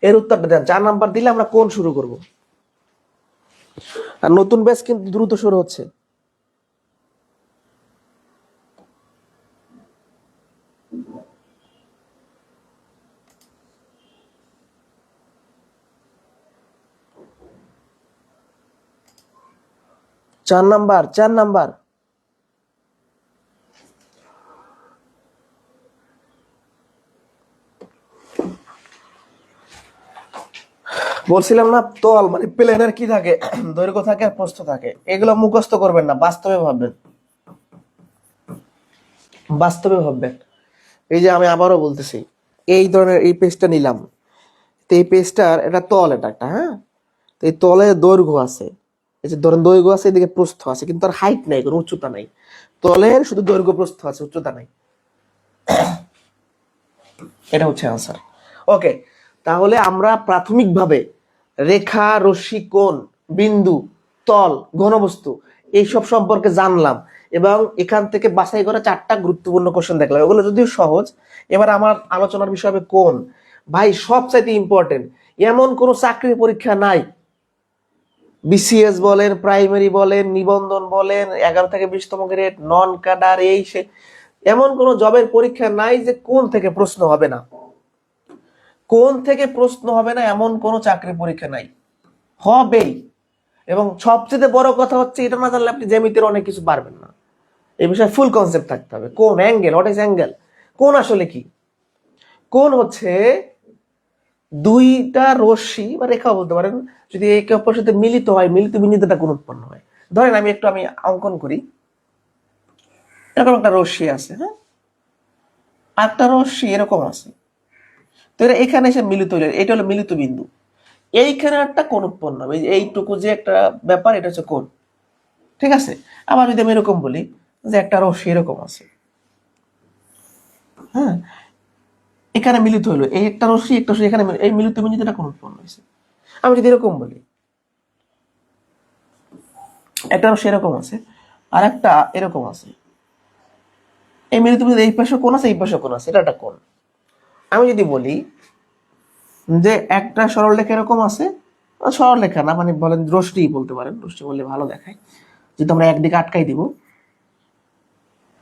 এর উত্তরটা দেন। 4 নাম্বার দিলে আমরা কোন শুরু করব? আর নতুন ব্যাচ কিন্তু দ্রুত শুরু হচ্ছে। 4 নাম্বার বলছিলাম না, তল মানে প্লেনের কি থাকে, দৈর্ঘ্য থাকে আর প্রস্থ থাকে। এগুলো মুখস্থ করবেন না, বাস্তবে ভাববেন, বাস্তবে ভাববেন। এই যে আমি আবারও বলতেছি, এই ধরনের এই পেজটা নিলাম, তো এই পেজটার এটা তল, এটা একটা, হ্যাঁ, তো এই তলে দৈর্ঘ্য আছে, এই যে ধরেন দৈর্ঘ্য আছে, এদিকে প্রস্থ আছে, কিন্তু আর হাইট নাই, কোনো উচ্চতা নাই। তলের শুধু দৈর্ঘ্য প্রস্থ আছে, উচ্চতা নাই। এটা হচ্ছে আনসার। ওকে, তাহলে আমরা প্রাথমিকভাবে রেখা, রশ্মি, কোণ, বিন্দু, তল, ঘনবস্তু এইসব সম্পর্কে জানলাম, এবং এখান থেকে বাছাই করা 4টা গুরুত্বপূর্ণ কোশ্চেন দেখলাম। এগুলো যদিও সহজ। এবার আমার আলোচনার বিষয় হবে কোণ। ভাই সবচাইতে ইম্পর্টেন্ট, এমন কোনো চাকরির পরীক্ষা নাই, বিসিএস বলেন, প্রাইমারি বলেন, নিবন্ধন বলেন, 11 থেকে 20তম গ্রেড, নন ক্যাডার, এই সে, এমন কোন জবের পরীক্ষা নাই যে কোণ থেকে প্রশ্ন হবে না। কোণ থেকে প্রশ্ন হবে না এমন কোন চাকরি পরীক্ষা নাই, হবেই। এবং সবচেয়ে বড় কথা হচ্ছে, এটা না জানলে আপনি জ্যামিতির অনেক কিছু পারবেন না। এই বিষয়ে ফুল কনসেপ্ট থাকতে হবে। কোণ, অ্যাঙ্গেল, হোয়াট ইজ অ্যাঙ্গেল, কোণ আসলে কি? কোণ হচ্ছে দুইটা রশ্মি বা রেখা বলতে পারেন, যদি একে অপরের সাথে মিলিত হয়, মিলিত বিন্দিতটা কোণ উৎপন্ন হয়। ধরেন আমি অঙ্কন করি, এরকম একটা রশ্মি আছে, হ্যাঁ, আর একটা রশ্মি এরকম আছে, তো এরা এখানে এসে মিলিত হইল, এটা হলো মিলিত বিন্দু। এইখানে একটা কোণ উৎপন্ন হবে, এইটুকু যে একটা ব্যাপার, এটা হচ্ছে কোণ। ঠিক আছে। আবার যদি আমি এরকম বলি যে একটা রশ্মি এরকম আছে, হ্যাঁ, এখানে মিলিত হইলো, এই একটা রশ্মি একটা রশ্মি এখানে এই মিলিত বিন্দুতে একটা কোণ উৎপন্ন হয়েছে। আমি যদি এরকম বলি একটা রশ্মি এরকম আছে আর একটা এরকম আছে, এই মিলিত বিন্দু এই পাশে কোণ আছে, এই পাশে কোণ আছে, এটা একটা কোণ। আমি যদি বলি যে একটা সরলরেখা এরকম আছে, সরলরেখা না, মানে বলেন রশ্মি বলতে পারেন, রশ্মি বললে ভালো দেখায়, যদি আমরা একদিকে আটকাই দিব,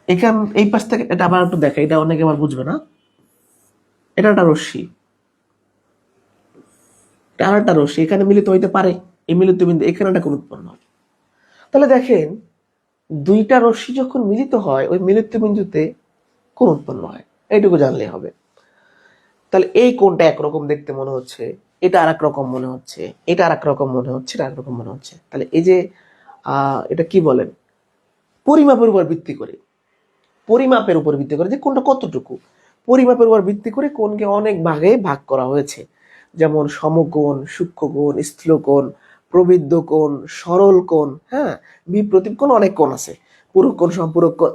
এখান এই পাশ থেকে, এটা আবার একটু দেখাই, এটা অনেকে আবার বুঝবে না, এটা একটা রশ্মি, এটা আর একটা রশ্মি, এখানে মিলিত হইতে পারে, এই মিলিত বিন্দু এখানে একটা কোণ উৎপন্ন হয়। তাহলে দেখেন, দুইটা রশ্মি যখন মিলিত হয়, ওই মিলিত বিন্দুতে কোণ উৎপন্ন হয়, এইটুকু জানলে হবে। তাহলে এই কোণটা একরকম দেখতে মনে হচ্ছে, এটা আর এক রকম মনে হচ্ছে, এটা আর এক রকম মনে হচ্ছে, এটা আর এক রকম মনে হচ্ছে। তাহলে এই যে এটা কি বলেন, পরিমাপের উপর ভিত্তি করে, পরিমাপের উপর ভিত্তি করে যে কোণটা কতটুকু, পরিমাপের উপর ভিত্তি করে কোণকে অনেক ভাগে ভাগ করা হয়েছে। যেমন সমকোণ, সূক্ষ্মকোণ, স্থূলকোণ, প্রবৃদ্ধ কোণ, সরল কোণ, হ্যাঁ, বিপ্রতীপ কোণ, অনেক কোণ আছে, পূরক কোণ, সম্পূরক কোণ,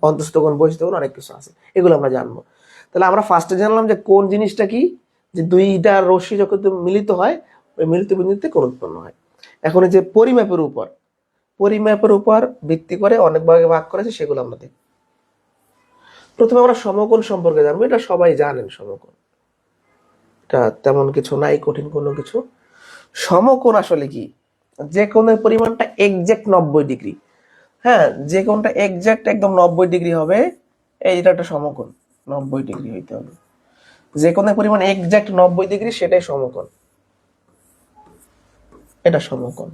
অন্তঃস্থ কোণ, বহিঃস্থ কোণ, অনেক কিছু আছে, এগুলো আমরা জানবো। তাহলে আমরা ফার্স্টে জানলাম যে কোণ জিনিসটা কি, যে দুইটা রশ্মি যখন মিলিত হয়, ওই মিলিত বিন্দুতে কোণ উৎপন্ন হয়। এখন এই যে পরিমাপের উপর, পরিমাপের উপর ভিত্তি করে অনেক ভাগে ভাগ করেছে, সেগুলো আমরা দেখব। প্রথমে আমরা সমকোণ সম্পর্কে জানবো, এটা সবাই জানেন সমকোণ, এটা তেমন কিছু নাই, কঠিন কোনো কিছু। সমকোণ আসলে কি, যে কোণের পরিমাণটা এক্সাক্ট 90 ডিগ্রি, হ্যাঁ, যে কোণটা এক্সাক্ট একদম 90 ডিগ্রি হবে, এইটা একটা সমকোণ, 90 ডিগ্রি হইতে হবে। যে কোণের পরিমাণ এক্সাক্ট 90 ডিগ্রি, সেটাই সমকোণ, এটা সমকোণ।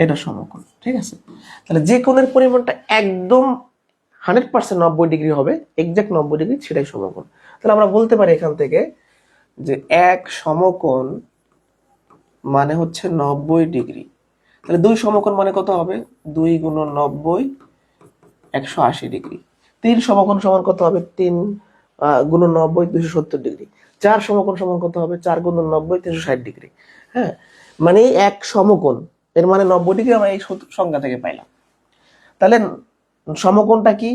এটা সমকোণ, ঠিক আছে। তাহলে যে কোণের পরিমাণটা একদম 100% 90 ডিগ্রি হবে, এক্সাক্ট 90 ডিগ্রি, সেটাই সমকোণ। তাহলে আমরা বলতে পারি এখান থেকে যে এক সমকোণ মানে হচ্ছে 90 ডিগ্রি। তাহলে দুই সমকোণ মানে কত হবে, 2 × 90 180 ডিগ্রি। 3 সমকোণ সমান কত হবে, 3 × 90 270 ডিগ্রি। 4 সমকোণ সমান কত হবে, 4 × 90 360 ডিগ্রি। হ্যাঁ, মানে এক সমকোণ, এর মানে 90 ডিগ্রি আমরা এই সংখ্যা থেকে পাইলাম। তাহলে সমকোণটা কি,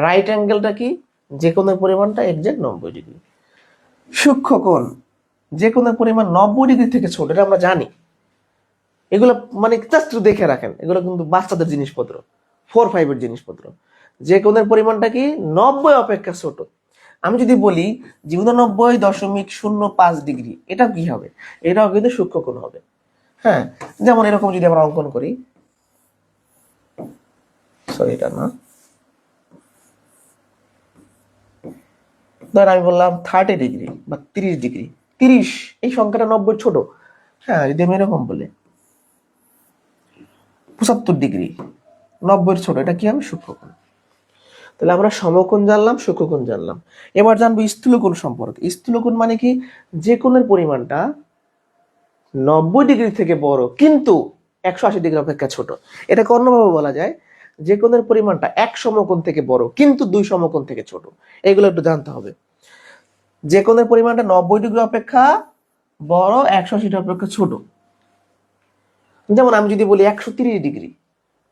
রাইট অ্যাঙ্গেলটা কি, যে কোণের পরিমাণটা এক্সাক্ট 90 ডিগ্রি। সূক্ষ্মকোণ, যে কোণের পরিমাণ 90 ডিগ্রি থেকে ছোট, এটা আমরা জানি। এগুলো মানে জাস্ট দেখে রাখেন, এগুলো কিন্তু বাচ্চাদের জিনিসপত্র, 4-5 এর জিনিসপত্র। যে কোণের পরিমাণটা কি 90 অপেক্ষা ছোট। আমি যদি বলি 99.05 ডিগ্রি, এটা কি হবে, এটাও কিন্তু সূক্ষ্মকোণ হবে। হ্যাঁ, যেমন এরকম যদি আমরা অঙ্কন করি, সরি এটা না, ধর আমি বললাম 30 ডিগ্রি বা 30 ডিগ্রি, 30, এই সংখ্যাটা 90 ছোট। হ্যাঁ, যদি আমি এরকম বলি 75 ডিগ্রি 90 ছোট, এটা কি হবে? সূক্ষ্মকোণ। তাহলে আমরা সমকোণ জানলাম, সূক্ষ্মকোণ জানলাম। এবার জানবো স্থূলকোণ সম্পর্কে। স্থূলকোণ মানে কি? যে কোণের পরিমাণটা 90 ডিগ্রি থেকে বড় কিন্তু 180 ডিগ্রি অপেক্ষা ছোট। এটাকে অন্যভাবে বলা যায় যে কোণের পরিমাণটা এক সমকোণ থেকে বড় কিন্তু দুই সমকোণ থেকে ছোট। এগুলো একটু জানতে হবে। যে কোণের পরিমাণটা 90 ডিগ্রি অপেক্ষা বড়, 180 ডিগ্রি অপেক্ষা ছোট। যেমন আমি যদি বলি 130 ডিগ্রি,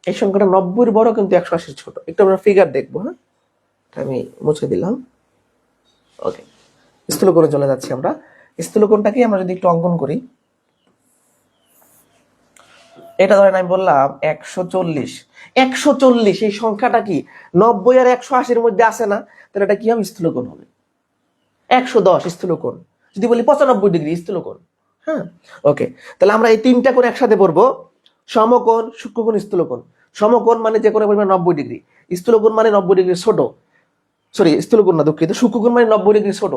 এই সংখ্যাটা 90 বড় কিন্তু 180 ছোট। একটু আমরা ফিগার দেখবো। হ্যাঁ, আমি মুছে দিলাম। ওকে, স্থূলকোণে চলে যাচ্ছি আমরা। স্থূলকোণটাকে আমরা যদি একটু অঙ্কন করি, এটা ধরেন আমি বললাম 140। 140 এই সংখ্যাটা কি 90 আর 180 মধ্যে আসে না? তাহলে এটা কি হবে? স্থূলকোণ হবে। 110 স্থূলকোণ। যদি বলি 95 ডিগ্রি স্থূলকোণ। হ্যাঁ, ওকে। তাহলে আমরা এই তিনটা কোণ একসাথে পড়বো: সমকোণ, সূক্ষ্মকোণ, স্থূলকোণ। সমকোণ মানে যে কোণের পরিমাণ 90 ডিগ্রি, স্থূলকোণ মানে 90 ডিগ্রি ছোট। সরি, স্থূলকোণ না, দুঃখিত, সূক্ষ্মকোণ মানে 90 ডিগ্রি ছোট।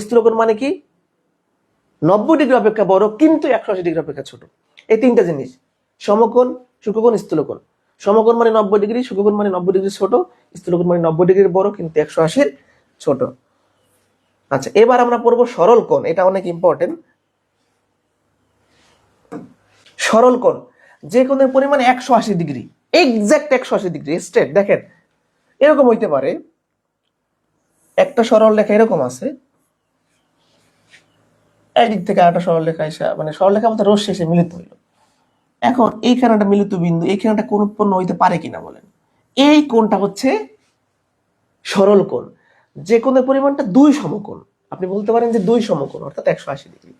স্থূলকোণ মানে কি? 90 ডিগ্রি অপেক্ষা বড় কিন্তু 180 ডিগ্রি অপেক্ষা ছোট। এই তিনটা জিনিস: সমকোণ, সূক্ষ্মকোণ, স্থূলকোণ। সমকোণ মানে 90 ডিগ্রি, সূক্ষ্মকোণ মানে 90 ডিগ্রি ছোট, স্থূলকোণ মানে 90 ডিগ্রি বড় কিন্তু 180 ছোট। আচ্ছা, এবার আমরা পড়বো সরল কোণ। এটা অনেক ইম্পর্টেন্ট। সরল কোণ যে কোণের পরিমাণ 180 ডিগ্রি, এক্সাক্ট 180 ডিগ্রি স্ট্রেট। দেখেন এরকম হইতে পারে, একটা সরল রেখা এরকম আছে, একদিক থেকে আরেকটা সরল রেখা এসে, মানে সরল রেখা আমাদের রশ্মি এসে মিলিত হইল। এখন এইখানে একটা মিলিত বিন্দু, এইখানে একটা কোণ উৎপন্ন হইতে পারে কিনা বলেন? এই কোণটা হচ্ছে সরল কোণ। যে কোণের পরিমাণটা দুই সমকোণ। আপনি বলতে পারেন যে দুই সমকোণ অর্থাৎ 180 ডিগ্রি।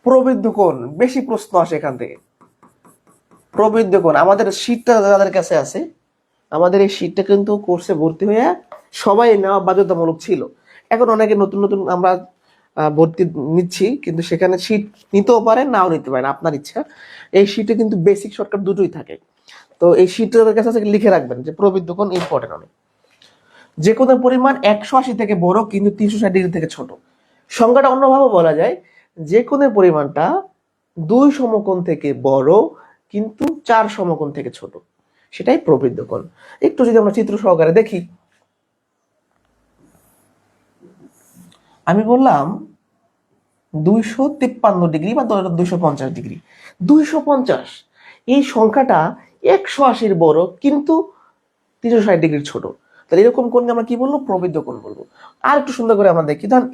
প্রবৃদ্ধ কোণ, বেশি প্রশ্ন আসে এখান থেকে। প্রবৃদ্ধ কোণ আমাদের শীটটা যাদের কাছে আছে, আমাদের এই শীটটা কিন্তু কোর্সে ভর্তি হয়ে সবাই নেওয়া বাধ্যতামূলক ছিল। এখন অনেকে নতুন নতুন আমরা ভর্তি নিচ্ছি, কিন্তু সেখানে শীট নিতেও পারেন, নাও নিতে পারেন, আপনার ইচ্ছা। এই শীটে কিন্তু বেসিক শর্টকাট দুটোই থাকে। তো এই শীটের কাছে লিখে রাখবেন যে প্রবৃদ্ধ কোণ ইম্পর্টেন্ট অনেক। যে কোণের পরিমাণ 180 থেকে বড় কিন্তু 360 ডিগ্রি থেকে ছোট। সংখ্যাটা অন্যভাবে বলা যায় যে কোণের পরিমাণটা দুই সমকোণ থেকে বড় কিন্তু 4 সমকোণ থেকে ছোট, সেটাই প্রবৃদ্ধ কোণ। একটু যদি আমরা চিত্র সহকারে দেখি, আমি বললাম 253 ডিগ্রি বা 250 ডিগ্রি। 250 এই সংখ্যাটা 180 বড় কিন্তু 360 ডিগ্রি ছোট। তাহলে এরকম কোণকে আমরা কি বলবো? প্রবৃদ্ধ কোণ বলবো। আর একটু সুন্দর করে আমরা দেখি, ধরুন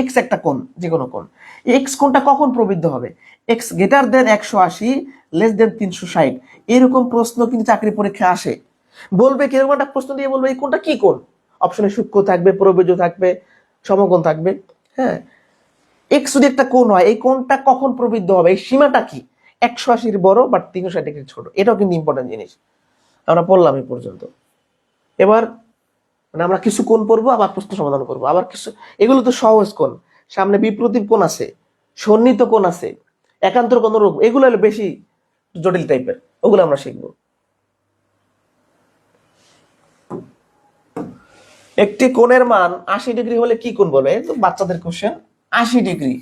এক্স একটা কোণ, যে কোনো কোণ। এক্স কোণটা কখন প্রবৃদ্ধ হবে? X greater than 180 less than 360। এরকম প্রশ্ন কিন্তু চাকরি পরীক্ষা আসে। বলবে কিরকম একটা প্রশ্ন দিয়ে বলবে এই কোণটা কি কোণ? অপশনে সূক্ষ্ম থাকবে, প্রবৃদ্ধ থাকবে, সমকোণ থাকবে। হ্যাঁ, এক্স যদি একটা কোণ হয়, এই কোণটা কখন প্রবৃদ্ধ হবে? এই সীমাটা কি? 180 বড় বাট 360 ডিগ্রি ছোট। এটাও কিন্তু ইম্পর্টেন্ট জিনিস। আমরা পড়লাম এই পর্যন্ত। এবার মানে আমরা কিছু কোণ পড়বো, আবার প্রশ্ন সমাধান করবো, আবার কিছু। এগুলো তো সহজ কোণ। সামনে বিপ্রতীপ কোণ আছে, সন্নিহিত কোণ আছে, একান্তর কোণ, এগুলো হলো বেশি জটিল টাইপের, ওগুলো আমরা শিখবো। একটি কোণের মান 80 ডিগ্রি হলে কি কোণ বলে? তো বাচ্চাদের কোশ্চেন। 80 ডিগ্রি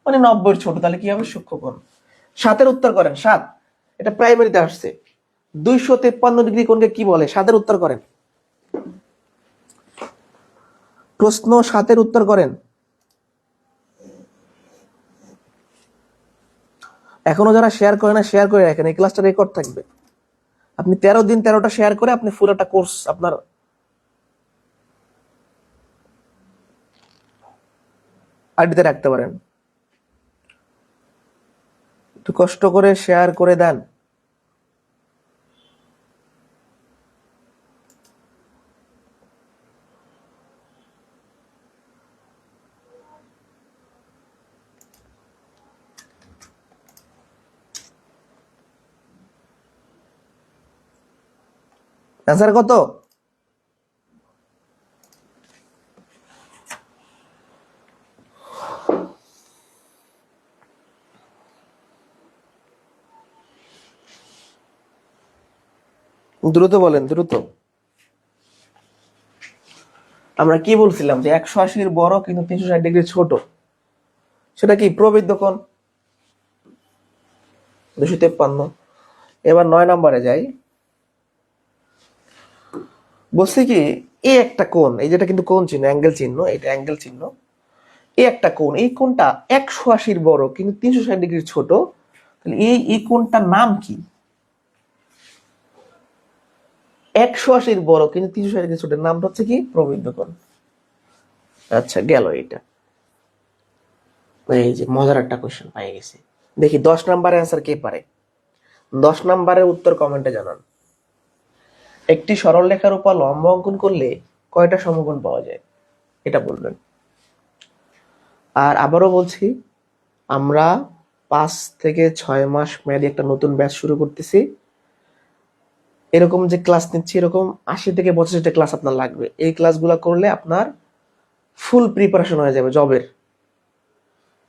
মানে 90 ছোট, তাহলে কি হবে? সূক্ষ্মকোণ। 7-এর উত্তর করেন। 7, এটা প্রাইমারিতে আসছে। 253 ডিগ্রি কোণকে কি বলে? 7-এর উত্তর করেন। প্রশ্ন 7-এর উত্তর করেন। এখনো যারা শেয়ার করে না, শেয়ার করে রাখেন, এই ক্লাসটা রেকর্ড থাকবে। আপনি 13 দিন 13টা শেয়ার করে আপনি পুরোটা কোর্স আপনার আইডিতে রাখতে পারেন। একটু কষ্ট করে শেয়ার করে দেন। অ্যান্সার কত? দ্রুত বলেন, দ্রুত। আমরা কি বলছিলাম? যে 180 বড় কিন্তু 360 ডিগ্রি ছোট। সেটা কি? প্রবৃদ্ধ কোণ 253। এবার 9 নম্বরে যাই। বলছি কি, এই একটা কোণ, এই যেটা কিন্তু কোণ চিহ্ন, অ্যাঙ্গেল চিহ্ন, এটা অ্যাঙ্গেল চিহ্ন। এই একটা কোণ, এই কোণটা 180 বড় কিন্তু 360 ছোট, তাহলে এই কোণটার নাম কি? 180 বড় কিন্তু 360 ছোট, নামটা হচ্ছে কি? প্রবৃদ্ধ কোণ। আচ্ছা, গেল এটা। এই যে মজার একটা কোশ্চেন পেয়ে গেছি। দেখি 10 নম্বরের অ্যান্সার কে পারে। 10 নম্বরের উত্তর কমেন্টে জানান। একটি সরল রেখার উপর লম্ব অঙ্কন করলে কয়টা সমকোণ পাওয়া যায়, এটা বলবেন। আর আবারও বলছি, আমরা 5 থেকে 6 মাস মেয়াদি একটা নতুন ব্যাচ শুরু করতেছি। এরকম যে ক্লাস নিচ্ছি, এরকম 80 থেকে 85টা ক্লাস আপনার লাগবে। এই ক্লাসগুলো করলে আপনার ফুল প্রিপারেশন হয়ে যাবে জবের।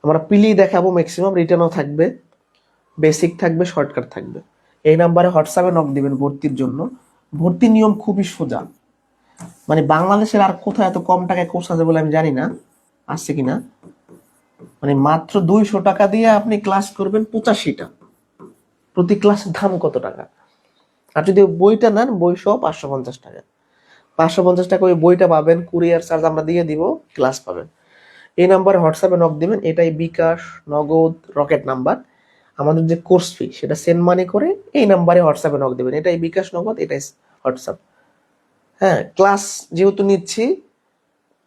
আমরা পিলি দেখাবো, ম্যাক্সিমাম রিটার্নও থাকবে, বেসিক থাকবে, শর্টকাট থাকবে। এই নাম্বারে হোয়াটসঅ্যাপে নক দিবেন ভর্তির জন্য। ভর্তির নিয়ম খুবই সোজা, মানে বাংলাদেশের আর কোথাও এত কম টাকায় কোর্স আছে বলে আমি জানি না, আসছে কিনা। মানে মাত্র 200 টাকা দিয়ে আপনি ক্লাস করবেন 85টা। প্রতি ক্লাসের দাম কত টাকা? আর যদি বইটা নেন, বই সহ 550 টাকা। 550 টাকা ওই বইটা পাবেন, কুরিয়ার চার্জ আমরা দিয়ে দিব, ক্লাস পাবেন। এই নাম্বারে হোয়াটসঅ্যাপে নক দিবেন। এটাই বিকাশ, নগদ, রকেট নাম্বার। আমাদের যে কোর্স ফি সেটা সেন্ড মানি করে এই নাম্বারে হোয়াটসঅ্যাপে নক দিবেন। এটাই বিকাশ, নগদ, এটাই হোয়াটসঅ্যাপ। হ্যাঁ, ক্লাস যেহেতু নিচ্ছি,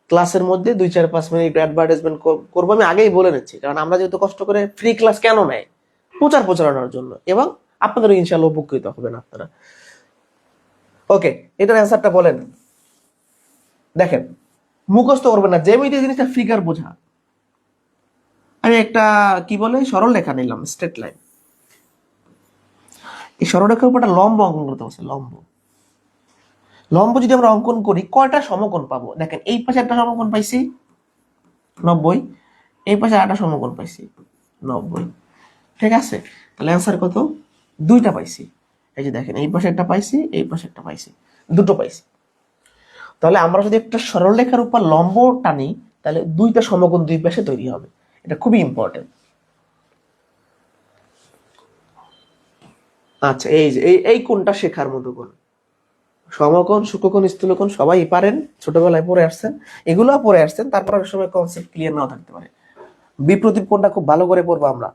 ক্লাসের মধ্যে 2-4-5 মিনিট অ্যাডভার্টাইজমেন্ট করবো, আমি আগেই বলে নিচ্ছি। কারণ আমরা যেহেতু কষ্ট করে ফ্রি ক্লাস কেন নেয়, প্রচারণার জন্য, এবং আপনাদের ইনশাআল্লাহ উপকৃত হবেন আপনারা। ওকে, এটার অ্যান্সারটা বলেন। দেখেন, মুখস্থ করবেন না, জ্যামিতি জিনিসটা ফিগার বোঝা। আমি একটা কি বলে সরল রেখা নিলাম, স্ট্রেট লাইন। এই সরলরেখার উপর একটা লম্ব অঙ্কন করতে বলছে। লম্ব যদি আমরা অঙ্কন করি, কয়টা সমকোণ পাবো? দেখেন, এই পাশে একটা সমকোণ পাইছি 90, এই পাশে একটা সমকোণ পাইছি 90, ঠিক আছে? তাহলে অ্যান্সার কত? 2টা পাইছি। এই যে দেখেন, এই পাশে একটা পাইছি, এই পাশে একটা পাইছি, 2টো পাইছি। তাহলে আমরা যদি একটা সরল রেখার উপর লম্ব টানি, তাহলে 2টা সমকোণ 2 পাশে তৈরি হবে। এটা খুবই ইম্পর্টেন্ট। আচ্ছা, এই যে এই কোণটা শেখার মতো কোণ। সমকোণ, সূক্ষ্মকোণ, স্থূলকোণ সবাই পারেন, ছোটবেলায় পড়ে আসছেন, এগুলো পড়ে আসছেন। তারপর অনেক সময় কনসেপ্ট ক্লিয়ার নাও থাকতে পারে। বিপ্রতীপ কোণটা খুব ভালো করে পড়বো আমরা।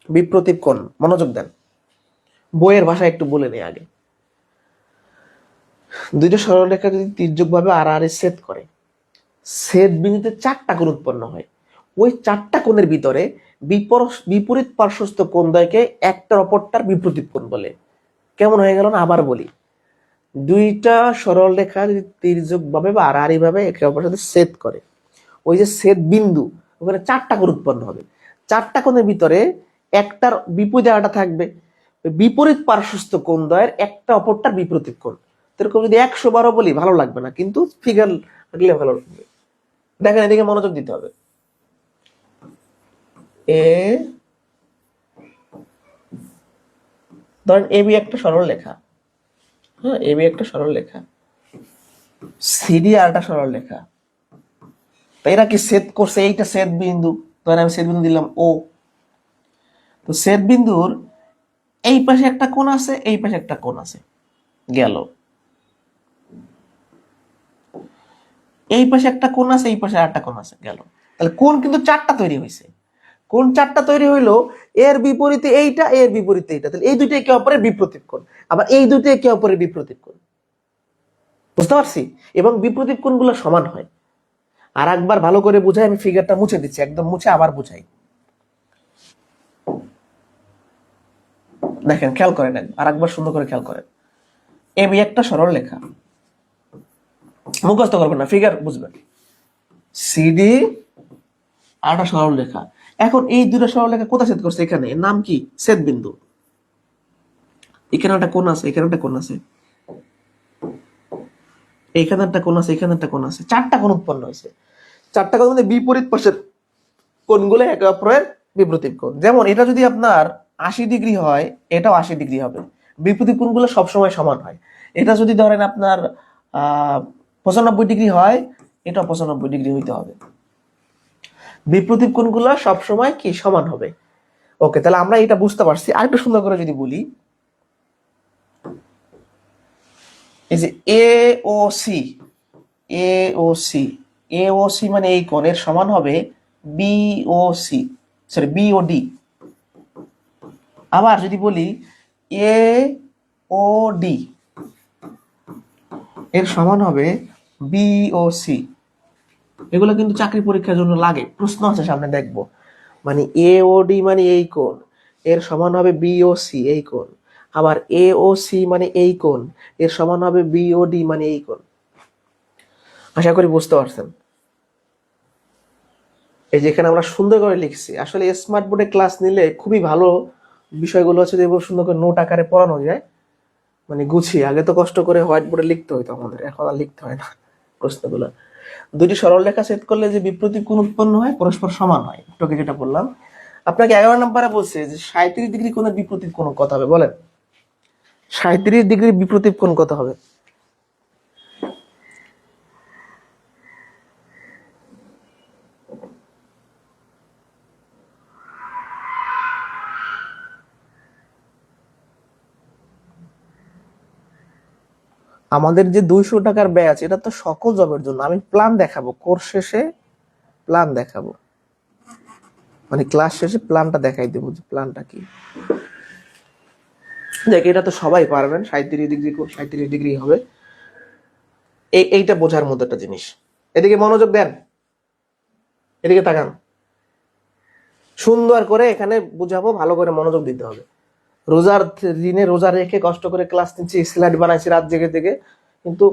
বিপ্রতীপ কোণ, মনোযোগ দেন। বইয়ের ভাষায় একটু বলে নেই আগে। 2টা সরলরেখা যদি তির্যকভাবে আড়াআড়ি ছেদ করে, ছেদ বিন্দুতে 4টা কোণ উৎপন্ন হয়। ওই 4টা কোণের ভিতরে বিপরীত পার্শ্বস্থ কোণদ্বয়কে একটার অপরটার বিপ্রতীপ কোণ বলে। কেমন হয়ে গেল না? আবার বলি, 2টা সরল রেখা যদি তির্যকভাবে বা আড়াআড়ি ভাবে একে অপরের সাথে ছেদ করে, ওই যে ছেদ বিন্দু, ওখানে 4টা কোণ উৎপন্ন হবে। 4টা কোণের ভিতরে একটার বিপরীত আরেকটা থাকবে। বিপরীত পার্শ্বস্থ কোণদ্বয়ের একটা অপরটার বিপরীত কোণ। এরকম যদি 112 বলি ভালো লাগবে না, কিন্তু ফিগার লাগলে ভালো লাগবে। দেখেন, এদিকে মনোযোগ দিতে হবে। ধরেন এবি একটা সরল রেখা, হ্যাঁ, এবি একটা সরল রেখা, সিডি আর একটা সরল রেখা। তাই এরা কি ছেদ করছে? এইটা ছেদ বিন্দু, ধরেন আমি ছেদ বিন্দু দিলাম ও। তো ছেদ বিন্দুর এই পাশে একটা কোণ আছে, এই পাশে একটা কোণ আছে, গেল। এই পাশে একটা কোণ আছে, এই পাশে আরেকটা কোণ আছে, গেল। তাহলে কোণ কিন্তু 4টা তৈরি হয়েছে। কোণ 4টা তৈরি হইলো, এর বিপরীতে এইটা, এর বিপরীতে এইটা, তাহলে এই দুইটা একে অপরের বিপ্রতীপ কোণ। আবার এই দুইটা একে অপরের বিপ্রতীপ কোণ। বুঝতে পারছি? এবং বিপ্রতীপ কোণগুলো সমান হয়। আর একবার ভালো করে বুঝাই, আমি ফিগারটা মুছে দিচ্ছি, একদম মুছে আবার বুঝাই। দেখেন, খেয়াল করেন, আর একবার সুন্দর করে খেয়াল করেন। এবি একটা সরল রেখা, মুখস্থ করবেন না, ফিগার বুঝবেন। সিডি আর একটা সরল রেখা। এখন এই দুটো সরল রেখা কোথায় ছেদ করছে? এখানে। এর নাম কি? ছেদ বিন্দু। এখানে একটা কোণ আছে, এখানে একটা কোণ আছে, এখানে একটা কোণ আছে, এখানে একটা কোণ আছে, 4টা কোণ উৎপন্ন হয়েছে। 4টা কোণ মধ্যে বিপরীত পাশের কোণগুলো একে অপরের বিপরীত কোণ। যেমন এটা যদি আপনার 80 ডিগ্রি হয়, এটাও 80 ডিগ্রি হবে। বিপরীত কোণগুলো সবসময় সমান হয়। এটা যদি ধরেন আপনার 95 ডিগ্রি হয়, এটাও 95 ডিগ্রি হইতে হবে। বিপ্রতীপ কোণগুলো সবসময় কি সমান হবে। ওকে, তাহলে আমরা এটা বুঝতে পারছি। আরেকটু সুন্দর করে যদি বলি, এই যে এ ও সি, এ ও সি, এ ও সি মানে এই কোণের সমান হবে বি ও সি, সরি বি ও ডি। আবার যদি বলি এ ও ডি এর সমান হবে বি ও সি। এগুলো কিন্তু চাকরি পরীক্ষার জন্য লাগে, প্রশ্ন আছে সামনে দেখবো। মানে এ ও ডি মানে এই কোণ, এর সমান হবে বি ও সি এই কোণ। আবার এ ও সি মানে এই কোণ, এর সমান হবে বি ও ডি মানে এই কোণ। আশা করি বুঝতে পারছেন। এই যে এখানে আমরা সুন্দর করে লিখছি। আসলে স্মার্ট বোর্ডে ক্লাস নিলে খুবই ভালো বিষয়গুলো হচ্ছে যে সুন্দর করে নোট আকারে পড়ানো যায়, মানে গুছিয়ে। আগে তো কষ্ট করে হোয়াইট বোর্ডে লিখতে হইতো আমাদের, এখন আর লিখতে হয় না প্রশ্নগুলো। দুটি সরল রেখা সেট করলে যে বিপ্রতীপ কোণ উৎপন্ন হয় পরস্পর সমান হয়, তোকে যেটা বললাম। আপনাকে 11 নম্বরে বলছে যে 37 ডিগ্রি কোণের বিপ্রতীপ কোণ কত হবে বলেন। 37 ডিগ্রির বিপ্রতীপ কোণ কত হবে? আমাদের যে 200 টাকার ব্যাচ, এটা তো সকল জবের জন্য। আমি প্ল্যান দেখাবো কোর্স শেষে, প্ল্যান দেখাবো, মানে ক্লাস শেষে প্ল্যানটা দেখাই দেবো যে প্ল্যানটা কি। দেখ, এটা তো সবাই পারবেন। 37 ডিগ্রি কোণ 37 ডিগ্রি হবে, এইটা বোঝার মতো একটা জিনিস। এদিকে মনোযোগ দেন, এদিকে তাকান, সুন্দর করে এখানে বুঝাবো, ভালো করে মনোযোগ দিতে হবে। রোজার দিনে রোজা রেখে কষ্ট করে ক্লাস নিচ্ছি, স্লাইড বানাইছি রাত জেগে থেকে, কিন্তু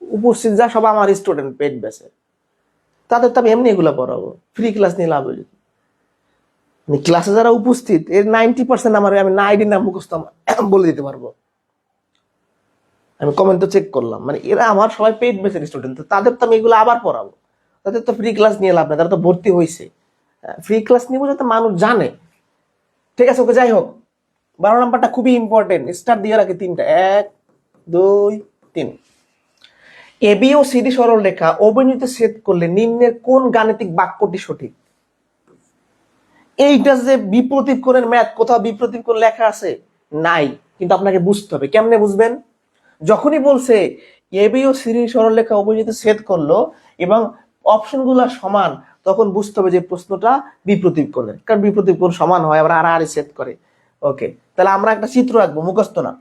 উপস্থিত যা সব আমার স্টুডেন্ট পেট বেসে, তাদের তো আমি এমনি এগুলো পড়াবো, ফ্রি ক্লাস নিয়ে লাভ হয়ে যেত। মানে ক্লাসে যারা উপস্থিত এর 90% আমার আমি না আইডি না মুখস্থ বলে দিতে পারবো। আমি কমেন্ট তো চেক করলাম, মানে এরা আমার সবাই পেইড বেসের স্টুডেন্ট, তাদের তো আমি এগুলো আবার পড়াবো। তাদের তো ফ্রি ক্লাস নিয়ে লাভ নেই, তারা তো ভর্তি হয়েছে। ফ্রি ক্লাস নিব যাতে মানুষ জানে। ঠিক আছে, ওকে, যাই হোক। 12 নাম্বারটা খুবই ইম্পর্টেন্ট, স্টার দিয়ে রাখে 3টা, 1 2 3। এবি ও সিডি সরল রেখা অবনীত ছেদ করলে নিম্নের কোন গাণিতিক বাক্যটি সঠিক? এইটা যে বিপ্রতীপ কোণের ম্যাথ, কোথাও বিপ্রতীপ কোণ লেখা আছে? নাই। কিন্তু আপনাকে বুঝতে হবে। কেমনে বুঝবেন? যখনই বলছে এবি ও সিডি সরলরেখা অবনীত ছেদ করলো এবং অপশনগুলো সমান, তখন বুঝতে হবে যে প্রশ্নটা বিপ্রতীপ কোণের, কারণ বিপ্রতীপ কোণ সমান হয়, আবার আড়াআড়ি ছেদ করে। ওকে, তাহলে আমরা একটা চিত্র রাখবো, মুখস্থ না।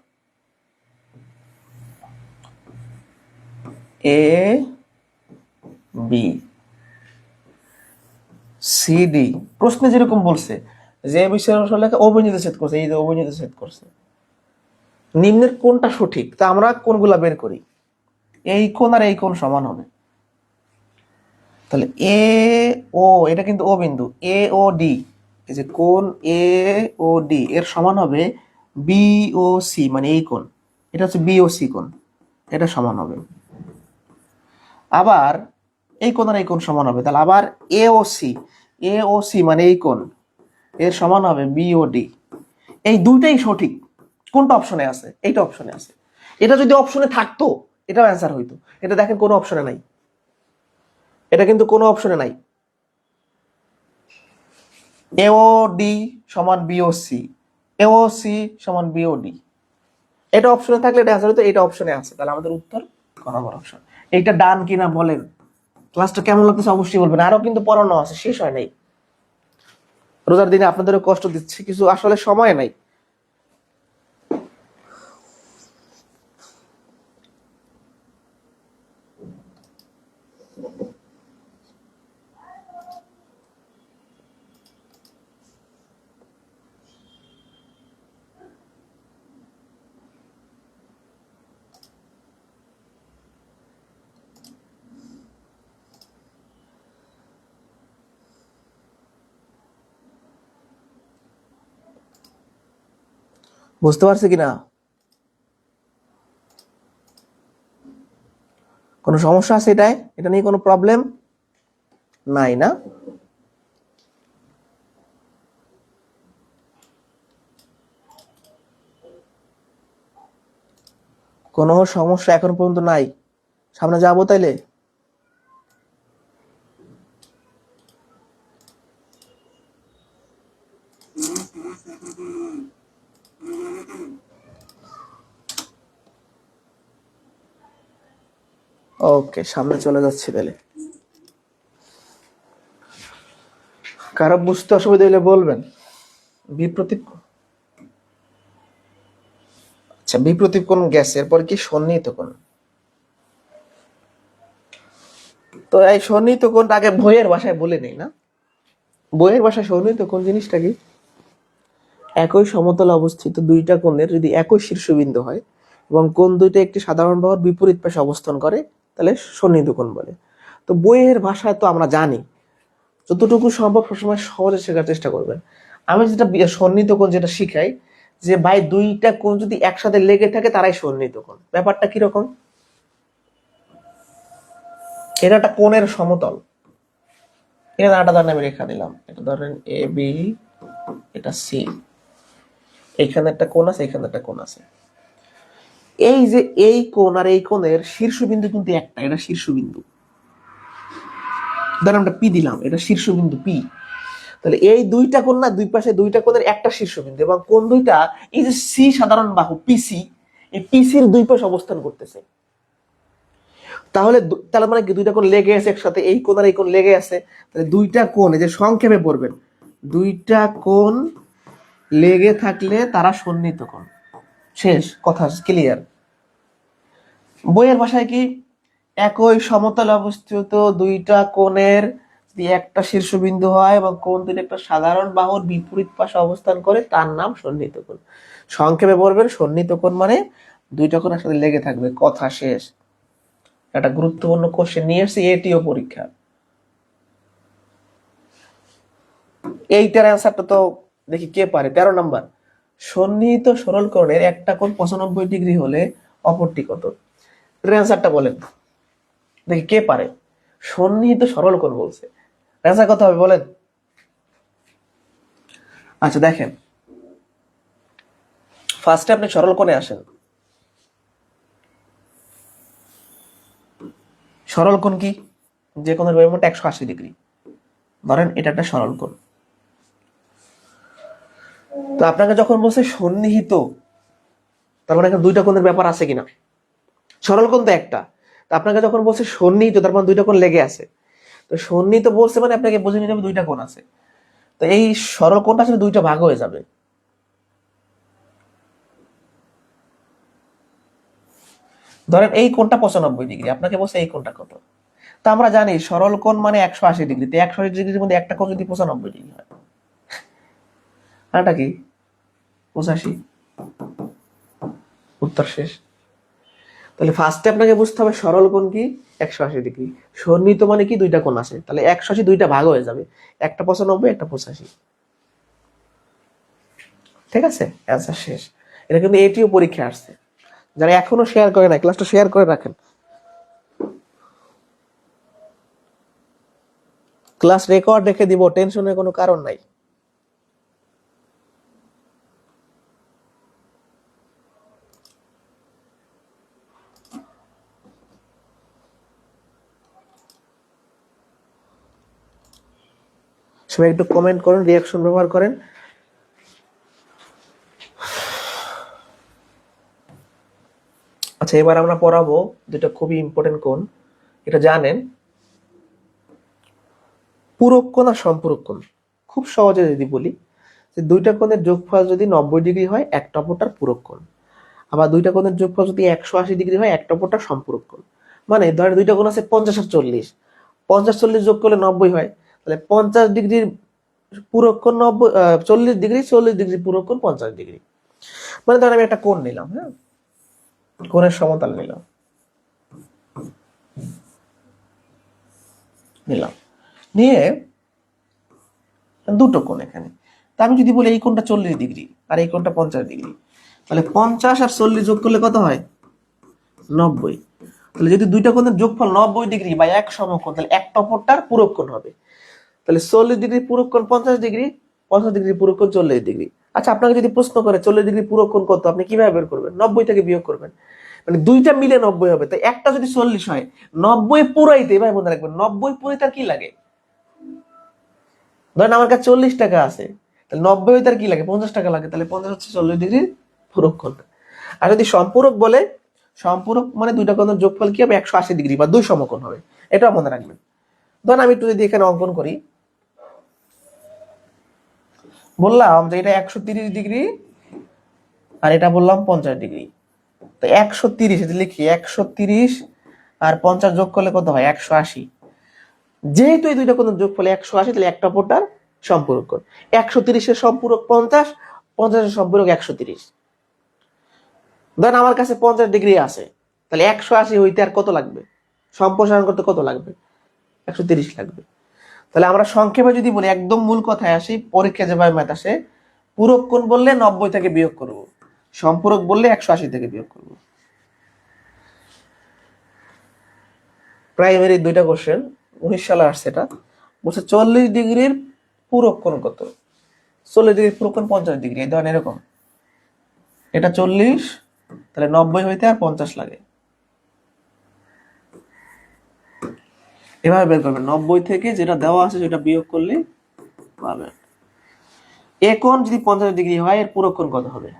এ বি সি ডি, প্রশ্নে যেরকম বলছে যে বিষয় সরলরেখা অবনীত ছেদ করছে, এই যে অবনীত ছেদ করছে, নিম্নের কোনটা সঠিক? তা আমরা কোনগুলা বের করি। এই কোণ আর এই কোণ সমান হবে, তাহলে এ ও, এটা কিন্তু ও বিন্দু, এ ও ডি, এই যে কোণ এ ও ডি এর সমান হবে বি ও সি, মানে এই কোণ, এটা হচ্ছে বি ও সি কোণ, এটা সমান হবে। আবার এই কোণ আর এই কোণ সমান হবে, তাহলে আবার এ ও সি, এ ও সি মানে এই কোণ, এর সমান হবে বি ও ডি। এই দুইটাই সঠিক। কোনটা অপশনে আছে? এইটা অপশনে আছে। এটা যদি অপশনে থাকতো এটাও অ্যান্সার হইতো। এটা দেখেন কোনো অপশনে নাই, এটা কিন্তু কোনো অপশনে নাই। এও ডি সমান বিও সি, এও সি সমান বিও ডি, এটা অপশনে থাকলে এটা অ্যান্সার হতো। এটা অপশনে আছে, তাহলে আমাদের উত্তর ক নম্বর অপশন। এইটা ডান কিনা বলেন। ক্লাসটা কেমন লাগতেছে অবশ্যই বলবেন। আরো কিন্তু পড়ানো আছে, শেষ হয় নাই। রোজার দিনে আপনাদেরও কষ্ট দিচ্ছে কিছু, আসলে সময় নাই। বুঝতে পারছে কিনা? কোনো সমস্যা আছে এটাই? এটা নিয়ে কোনো প্রবলেম নাই না? কোনো সমস্যা এখন পর্যন্ত নাই? সামনে যাবো তাইলে? ওকে, সামনে চলে যাচ্ছি তাহলে। কারো বুঝতে অসুবিধা হলে বলবেন। বিপ্রতীপ, আচ্ছা বিপ্রতীপ কোণ গেছে, এরপর কি সন্নিহিত কোণ। তো এই সন্নিহিত কোণটা আগে বইয়ের ভাষায় বলে নেই না। বইয়ের ভাষায় সন্নিহিত কোণ জিনিসটা কি? একই সমতলে অবস্থিত দুইটা কোণের যদি একই শীর্ষবিন্দু হয় এবং কোণ দুইটা একটি সাধারণ বাহুর বিপরীত পাশে অবস্থান করে তাহলে সন্নিহিত কোণ বলে। তো বইয়ের ভাষায় তো আমরা জানি, যতটুকু সম্ভব সবসময় সহজে শেখার চেষ্টা করবেন। আমি যেটা সন্নিহিত কোণ যেটা শিখাই, যে ভাই দুইটা কোণ যদি একসাথে লেগে থাকে তারাই সন্নিহিত কোণ। ব্যাপারটা কিরকম? এটা একটা কোণের সমতল, এটা একটা ধরেন আমি রেখা দিলাম, এটা ধরেন এ বি, এটা সি, এইখানে একটা কোণ আছে, এখানে একটা কোণ আছে। এই যে এই কোণ আর এই কোণের শীর্ষবিন্দু কিন্তু একটা, এটা শীর্ষবিন্দু। ধরেন আমরা পি দিলাম, এটা শীর্ষবিন্দু পি। তাহলে এই দুইটা কোণ না, দুই পাশে দুইটা কোণের একটা শীর্ষবিন্দু, এবং কোণ দুইটা এই যে সি সাধারণ বাহু পিসি, এই পিসির দুই পাশে অবস্থান করতেছে। তাহলে তাহলে মানে কি দুইটা কোণ লেগে আছে একসাথে, এই কোণ আর এই কোণ লেগে আছে। তাহলে দুইটা কোণ, এই যে সংক্ষেপে পড়বেন, দুইটা কোণ লেগে থাকলে তারা সন্নিহিত কোণ। শেষ কথা, ক্লিয়ার। বইয়ের ভাষায় কি? একই সমতলে অবস্থিত দুইটা কোণের যদি একটা শীর্ষবিন্দু হয় এবং কোণ দুটো একটা সাধারণ বাহুর বিপরীত পাশে অবস্থান করে তার নাম সন্নিহিত কোণ। সংক্ষেপে বলবেন সন্নিহিত কোণ মানে দুইটা কোণ একসাথে লেগে থাকবে, কথা শেষ। একটা গুরুত্বপূর্ণ কোশ্চেন নিয়ে এসেছি এটিও পরীক্ষা। এইটার অ্যান্সারটা তো দেখি কে পারে। 13 নাম্বার, সন্নিহিত সরল কোণের একটা কোণ 95 ডিগ্রি হলে অপরটি কত? এর অ্যান্সারটা বলেন দেখি কে পারে। সন্নিহিত সরল কোণ বলছে, অ্যান্সার কত হবে বলেন? আচ্ছা দেখেন, ফার্স্টে আপনি সরল কোণে আসেন। সরল কোণ কি? যে কোণের পরিমাণ 180 ডিগ্রি। ধরেন এটা একটা সরল কোণ। তো আপনাকে যখন বলছে সন্নিহিত, তার মানে এখানে দুইটা কোণের ব্যাপার আছে কিনা? সরল কোণ তো একটা, তো আপনাকে যখন বলছে সন্নিহিত তার মানে দুইটা কোণ লেগে আছে। তো সন্নিহিত বলছে মানে আপনাকে বুঝে নিতে হবে দুইটা কোণ আছে। তো এই সরল কোণটা আসলে দুইটা ভাগ হয়ে যাবে। ধরেন এই কোণটা 95 ডিগ্রি, আপনাকে বলছে এই কোণটা কত। তা আমরা জানি সরল কোণ মানে 180 ডিগ্রি, তো 180 ডিগ্রির মধ্যে একটা কোণ যদি 95 ডিগ্রি হয়, আরটা কি 85। উত্তর শেষ। তাহলে ফার্স্টে আপনাকে বুঝতে হবে সরল কোণ কি 180 ডিগ্রি, সন্নিহিত মানে কি দুইটা কোণ আছে, তাহলে 180 দুইটা ভাগ হয়ে যাবে, একটা 95 একটা 85। ঠিক আছে, অ্যান্সার শেষ। এটা কিন্তু এটিও পরীক্ষা আসছে। যারা এখনো শেয়ার করে না, ক্লাসটা শেয়ার করে রাখেন। ক্লাস রেকর্ড রেখে দিব, টেনশনের কোনো কারণ নাই। সবাই একটু কমেন্ট করেন, রিয়াকশন ব্যবহার করেন। আচ্ছা এবার আমরা পড়াবো যেটা খুবই ইম্পর্টেন্ট কোণ, এটা জানেন, পূরক কোণ আর সম্পূরক কোণ। খুব সহজে যদি বলি যে দুইটা কোণের যোগফল যদি 90 ডিগ্রি হয় একটা অপরটার পূরক কোণ, আবার দুইটা কোণের যোগফল যদি 180 ডিগ্রি হয় একটা অপরটার সম্পূরক কোণ। মানে ধরেন দুইটা কোণ আছে 50 আর 40, 50 40 যোগ করলে 90 হয়, তাহলে 50 ডিগ্রির পূরক কোণ 90, 40 ডিগ্রি, 40 ডিগ্রি পূরক কোণ 50 ডিগ্রি। মানে ধরেন আমি একটা কোণ নিলাম, হ্যাঁ, কোণের সমতল নিলাম, নিয়ে দুটো কোণ এখানে। তা আমি যদি বলি এই কোণটা 40 ডিগ্রি আর এই কোণটা 50 ডিগ্রি, তাহলে 50 আর 40 যোগ করলে কত হয়? 90। তাহলে যদি দুইটা কোণের যোগফল 90 ডিগ্রি বা এক সমকোণ, তাহলে একটা অপরটার পূরক কোণ হবে। তাহলে 40 ডিগ্রি পূরক কোণ 50 ডিগ্রি, 50 ডিগ্রি পূরক কোণ 40 ডিগ্রি। আচ্ছা আপনাকে যদি প্রশ্ন করে 40 ডিগ্রি পূরক কোণ কত, আপনি কিভাবে বের করবেন? 90 থেকে বিয়োগ করবেন, মানে দুইটা মিলে 90 হবে। তাই একটা যদি 40 হয়, 90 পুরাইতে, ভাই মনে রাখবেন 90 পুরাইতে আর কি লাগে? ধরেন আমার কাছে 40 টাকা আছে, তাহলে 90 তার কি লাগে? 50 টাকা লাগে, তাহলে 50 হচ্ছে 40 ডিগ্রির পূরক কোণ। আর যদি সম্পূরক বলে সম্পূরক মানে দুইটা কোণের যোগফল কি হবে 180 ডিগ্রি বা দুই সমকোণ হবে, এটা মনে রাখবেন। ধরুন আমি একটু যদি এখানে অঙ্কন করি, বললাম যে এটা 130 ডিগ্রি আর এটা বললাম 50 ডিগ্রি। তো 130 এটা লিখি, 130 আর 50 যোগ করলে কত হয় 180। যেহেতু এই দুইটা কোণের যোগফল 180, তাহলে একটা অপরটার সম্পূরক কোণ। 130-এর সম্পূরক 50, 50-এর সম্পূরক 130। ধরেন আমার কাছে 50 ডিগ্রি আছে, তাহলে 180 হইতে আর কত লাগবে, সম্প্রসারণ করতে কত লাগবে, 130 লাগবে। তাহলে আমরা সংক্ষেপে যদি বলি, একদম মূল কথায় আসি, পরীক্ষা যেভাবে ম্যাথ আসে, পূরক কোণ বললে 90 থেকে বিয়োগ করব, সম্পূরক বললে 180 থেকে বিয়োগ করব। প্রাইমারি দুইটা কোশ্চেন 19 সালে আসছে, এটা বলছে 40 ডিগ্রির পূরক কোণ কত। 40 ডিগ্রির পূরক কোণ 50 ডিগ্রি, এই ধরেন এরকম, এটা 40, তাহলে 90 হইতে আর 50 লাগে, এভাবে বের করবেন। 90 থেকে যেটা দেওয়া আছে সেটা বিয়োগ করলে পাবেন। এ কোণ যদি 50 ডিগ্রি হয়, এর পূরক কোণ কত হবে,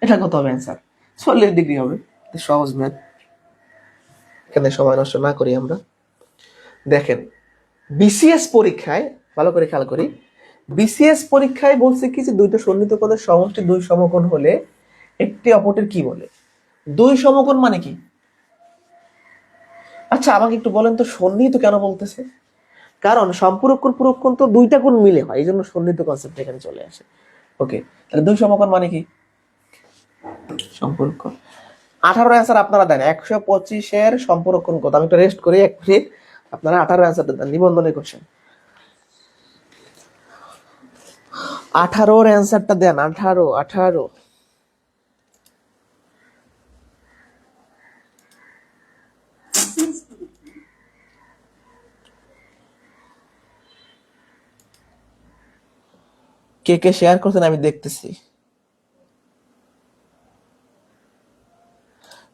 এটা কত হবে অ্যান্সার, 40 ডিগ্রি হবে। সহজ ম্যাথ, এখানে সময় নষ্ট না করি আমরা। দেখেন বিসিএস পরীক্ষায়, ভালো করে খেয়াল করি, বিসিএস পরীক্ষায় বলছে কি যে দুইটা সন্নিহিত কোণের সমষ্টি দুই সমকোণ হলে একটি অপরটির কি বলে। দুই সমকোণ মানে কি? আচ্ছা আমাকে একটু বলেন তো, সন্নিহিত কেন বলতেছে? কারণ সম্পূরক কোণ পূরক কোণ তো দুইটা কোণ মিলে হয়, এই জন্য সন্নিহিত কনসেপ্ট এখানে চলে আসে। ওকে, তাহলে দুই সমকোণ মানে কি, সম্পূরক কোণ। 18 অ্যান্সার আপনারা দেন, 125-এর সম্পূরক কোণ কত। আমি একটু রেস্ট করি 1 মিনিট, আপনারা 18 অ্যান্সারটা দেন, নিবন্ধনের কোশ্চেন। 18-র অ্যান্সারটা দেন, 18। কে কে শেয়ার করছেন আমি দেখতেছি,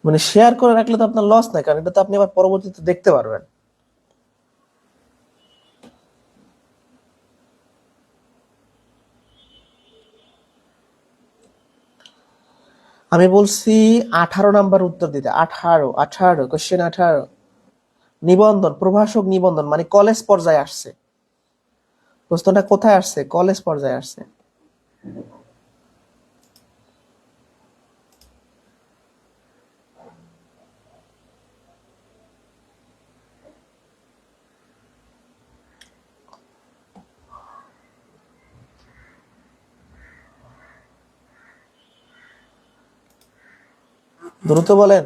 মানে শেয়ার করে রাখলে তো আপনার লস নাই, কারণ এটা তো আপনি আবার পরবর্তীতে দেখতে পারবেন। আমি বলছি 18 নাম্বার উত্তর দিতে, 18 কোশ্চেন 18। নিবন্ধন, প্রভাষক নিবন্ধন মানে কলেজ পর্যায়ে আসছে, প্রশ্নটা কোথায় আসছে, কলেজ পর্যায়ে আসছে। দ্রুত বলেন।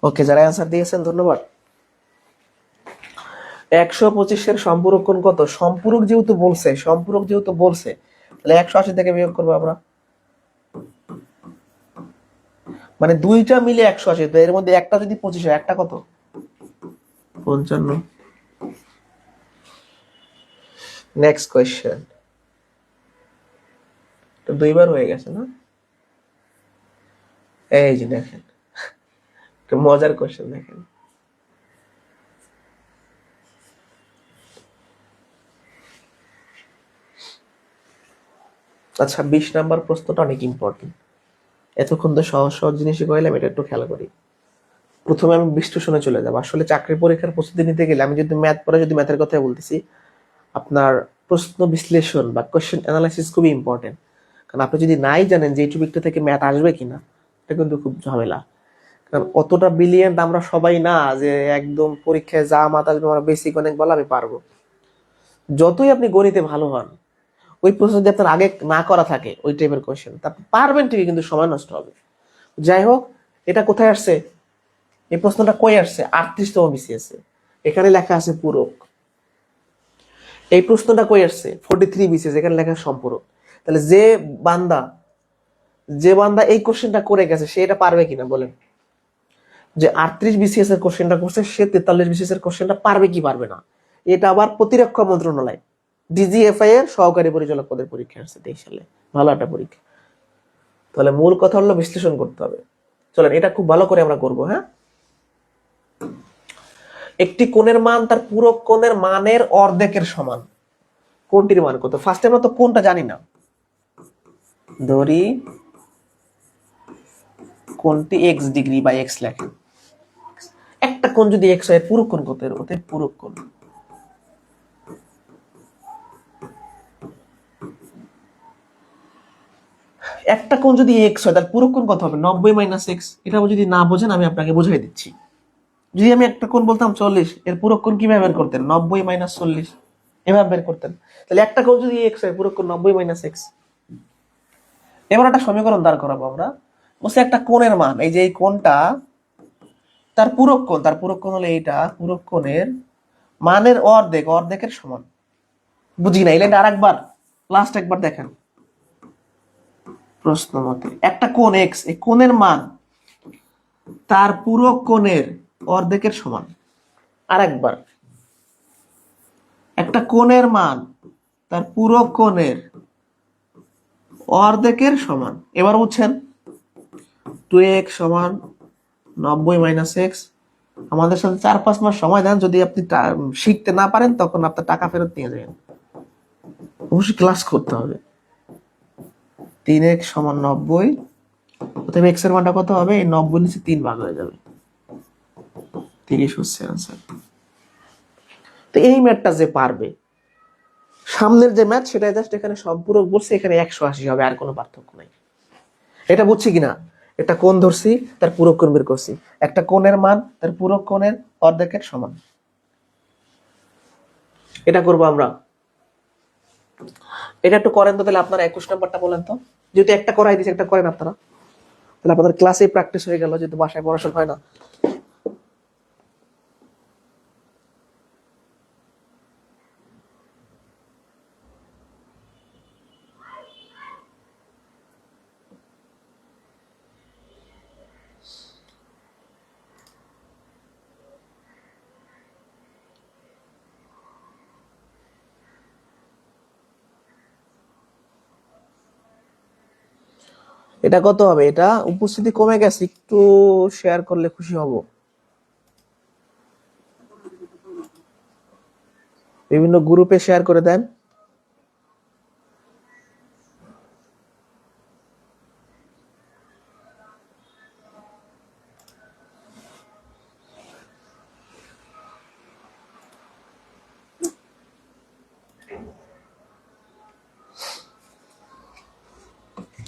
ওকে, যারা অ্যান্সার দিয়েছেন ধন্যবাদ। 125-এর সম্পূরক কোণ কত? সম্পূরক যেহেতু বলছে, তাহলে 180 থেকে বিয়োগ করবো আমরা, মানে দুইটা মিলে 180, তো এর মধ্যে একটা যদি 25 হয়, একটা কত, 55। নেক্সট কোয়েশ্চেন, তো দুইবার হয়ে গেছে না? এই যে দেখেন, মজার কোয়েশ্চেন দেখেন। আচ্ছা 20 নাম্বার প্রশ্নটা অনেক ইম্পর্টেন্ট, এতক্ষণ তো সহজ সহজ জিনিসই কইলাম, এটা একটু খেয়াল করি। প্রথমে আমি বিশ্লেষণে চলে যাবো। আসলে চাকরির পরীক্ষার প্রস্তুতি নিতে গেলে, আমি যদি ম্যাথ পড়ে যদি ম্যাথের কথা বলতেছি, আপনার প্রশ্ন বিশ্লেষণ বা কোয়েশ্চেন অ্যানালাইসিস খুবই ইম্পর্টেন্ট। কারণ আপনি যদি নাই জানেন যে এই টপিকটা থেকে ম্যাথ আসবে কিনা, এটা কিন্তু খুব ঝামেলা। কারণ অতটা ব্রিলিয়েন্ট আমরা সবাই না যে একদম পরীক্ষায় যা মাথা আসবে আমরা বেসিক অনেক বলা আমি পারবো। যতই আপনি গণিতে ভালো হন, ওই প্রশ্ন যদি আপনার আগে না করা থাকে ওই টাইপের কোয়েশ্চেন, তা আপনি পারবেন ঠিকই, কিন্তু সময় নষ্ট হবে। যাই হোক, এটা কোথায় আসছে, এই প্রশ্নটা কই আসছে, 38তম বিসিএস এ, এখানে লেখা আছে পূরক। এই প্রশ্নটা কই আসছে, 43 বিসিএস, এখানে লেখা সম্পূরক। তাহলে যে বান্দা এই কোশ্চেনটা করে গেছে, সে এটা পারবে কিনা বলেন? যে 38 বিসিএস এর কোশ্চেনটা করছে, সে 43 বিসিএস এর কোশ্চেনটা পারবে কি পারবে না? এটা আবার প্রতিরক্ষা মন্ত্রণালয় ডিজিএফআই এর সহকারী পরিচালক পদের পরীক্ষা আসছে 23 সালে, ভালো একটা পরীক্ষা। তাহলে মূল কথা হলো বিশ্লেষণ করতে হবে। চলেন এটা খুব ভালো করে আমরা করব। হ্যাঁ, একটি কোণের মান তার পুরো কোণের মানের অর্ধেকের সমান, কোনটির মান কত? ফার্স্টে আমরা তো কোনটা জানি না, ধরি কোণটি এক্স ডিগ্রি বা এক্স লেখেন। একটা কোণ যদি এক্স হয় পুরো কোণ কত? অতএব পুরো কোণ একটা কোণ যদি এক্স হয় তাহলে পুরো কোণ কত হবে? 90 মাইনাস এক্স। এটা যদি না বোঝেন আমি আপনাকে বুঝাই দিচ্ছি। যদি আমি একটা কোণ বলতাম 40, এর পুরো কোণ কিভাবে বের করতেন? 90 মাইনাস 40 এভাবে বের করতেন। তাহলে একটা কোণ যদি এক্স হয় পুরো কোণ 90 মাইনাস এক্স। এবার একটা সমীকরণ দাঁড় করাবো আমরা। বলছে একটা কোণের মান, এই যে এই কোণটা তার পূরক কোণ, তার পূরক কোণ হলো এইটা, পূরক কোণের মানের অর্ধেকের সমান। বুঝি না, এই লাইনটা আরেকবার লাস্ট একবার দেখেন। প্রশ্ন মতে একটা কোণ এক্স, এই কোণের মান তার পূরক কোণের অর্ধেকের সমান। আরেকবার, একটা কোণের মান তার পূরক কোণের অর্ধেকের সমান। এবার বুঝছেন? 2x সমান 90 মাইনাস এক্স। আমাদের সাথে 4-5 মাস সময় দেন, যদি আপনি শিখতে না পারেন তখন আপনার টাকা ফেরত নিয়ে যাবেন। অবশ্যই ক্লাস করতে হবে। 3x সমান 90, অতএব x এর মানটা কত হবে? এই 90 নিচে 3 ভাগ হয়ে যাবে, 30 হচ্ছে आंसर। তো এই ম্যাথটা যে পারবে, সামনের যে ম্যাথ সেটা জাস্ট এখানে সম্পূরক বলছে, এখানে 180 হবে, আর কোনো পার্থক্য নাই। এটা বুঝছি কিনা? একটা কোণ ধরছি, তার পূরক কোণ বের করছি। একটা কোণের মান তার পূরক কোণের অর্ধেকের সমান। এটা করবো আমরা। এটা একটু করেন তো, তাহলে আপনারা 21 নাম্বারটা বলেন তো। যেহেতু একটা করাই দিয়েছে, একটা করেন আপনারা, তাহলে আপনাদের ক্লাসে প্র্যাকটিস হয়ে গেল, যেহেতু বাসায় পড়াশোনা হয় না। এটা কত হবে? এটা উপস্থিতি কমে গেছে, একটু শেয়ার করলে খুশি হব। বিভিন্ন গ্রুপে শেয়ার করে দেন।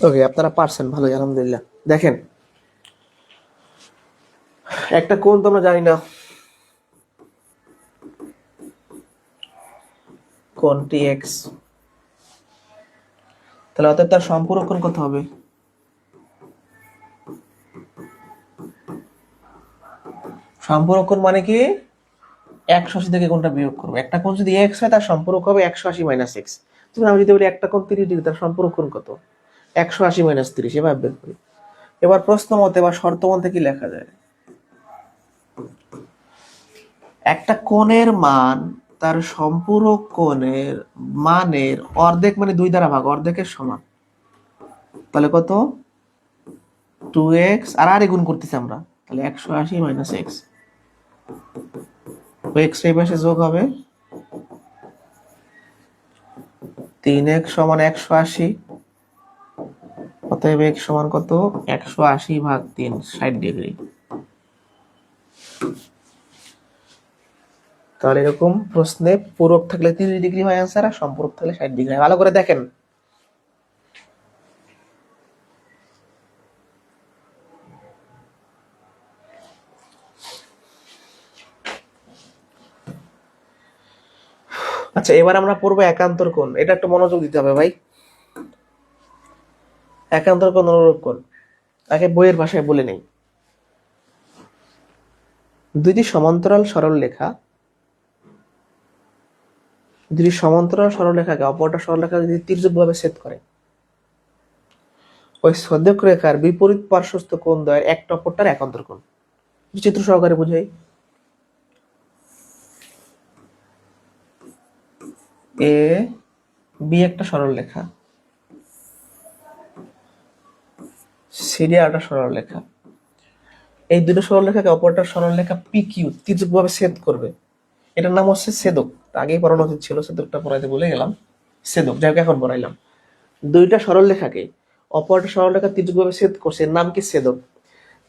ওকে, আপনারা পারছেন, ভালোই, আলহামদুলিল্লাহ। দেখেন, একটা কোণ তো আমরা জানি না, কোণটি এক্স, তাহলে অতএব তার সম্পূরক কোণ কত হবে? সম্পূরক কোণ মানে কি? 180 থেকে কোণটা বিয়োগ করবো। একটা কোণ যদি এক্স হয় তার সম্পূরক হবে 180 মাইনাস এক্স। তুমি আমি যদি বলি একটা কোণ 30 ডিগ্রি, তার সম্পূরক কোণ কত? 180 মাইনাস 30, এভাবে বের করি। এবার প্রশ্ন মতে বা শর্ত মতে কি লেখা যায়? একটা কোণের মান তার সম্পূরক কোণের মানের অর্ধেক, মানে 2 দ্বারা ভাগ, অর্ধেকের সমান। তাহলে কত? 2x, আর গুণ করতেছি আমরা, তাহলে 180 মাইনাস এক্স। এক্স এই পাশে যোগ হবে, 3x সমান 180, অতএব x সমান কত? 180 ভাগ 3, 60 ডিগ্রি। তাহলে এরকম প্রশ্নে পূরক থাকলে 30 ডিগ্রি হয় आंसर, আর সম্পূরক থাকলে 60 ডিগ্রি হয়। ভালো করে দেখেন। আচ্ছা, এবার আমরা পড়বো একান্তর কোণ। এটা একটু মনোযোগ দিতে হবে ভাই। একান্তর কোণ, অনুরূপ কোণ, আগে বইয়ের ভাষায় বলে নেই। দুইটি সমান্তরাল সরলরেখাকে অপরটা সরলরেখা যদি তির্যকভাবে ছেদ করে, ওই ছেদক রেখার বিপরীত পার্শ্বস্থ কোণ দ্বয়ের একটা অপরটার একান্তর কোণ। চিত্র সহকারে বুঝাই। এ বি একটা সরলরেখা, সিডি একটা সরলরেখা। এই দুটো সরলরেখাকে অপরটা সরলরেখা পি কিউ তির্যকভাবে ছেদ করবে। এটার নাম হচ্ছে ছেদক। আগেই পড়ানো উচিত ছিল, ছেদকটা পড়াইতে ভুলে গেলাম। ছেদক, যাই হোক এখন পড়াইলাম। দুইটা সরলরেখাকে অপরটা সরলরেখা তির্যকভাবে ছেদ করছে, এর নাম কি? ছেদক।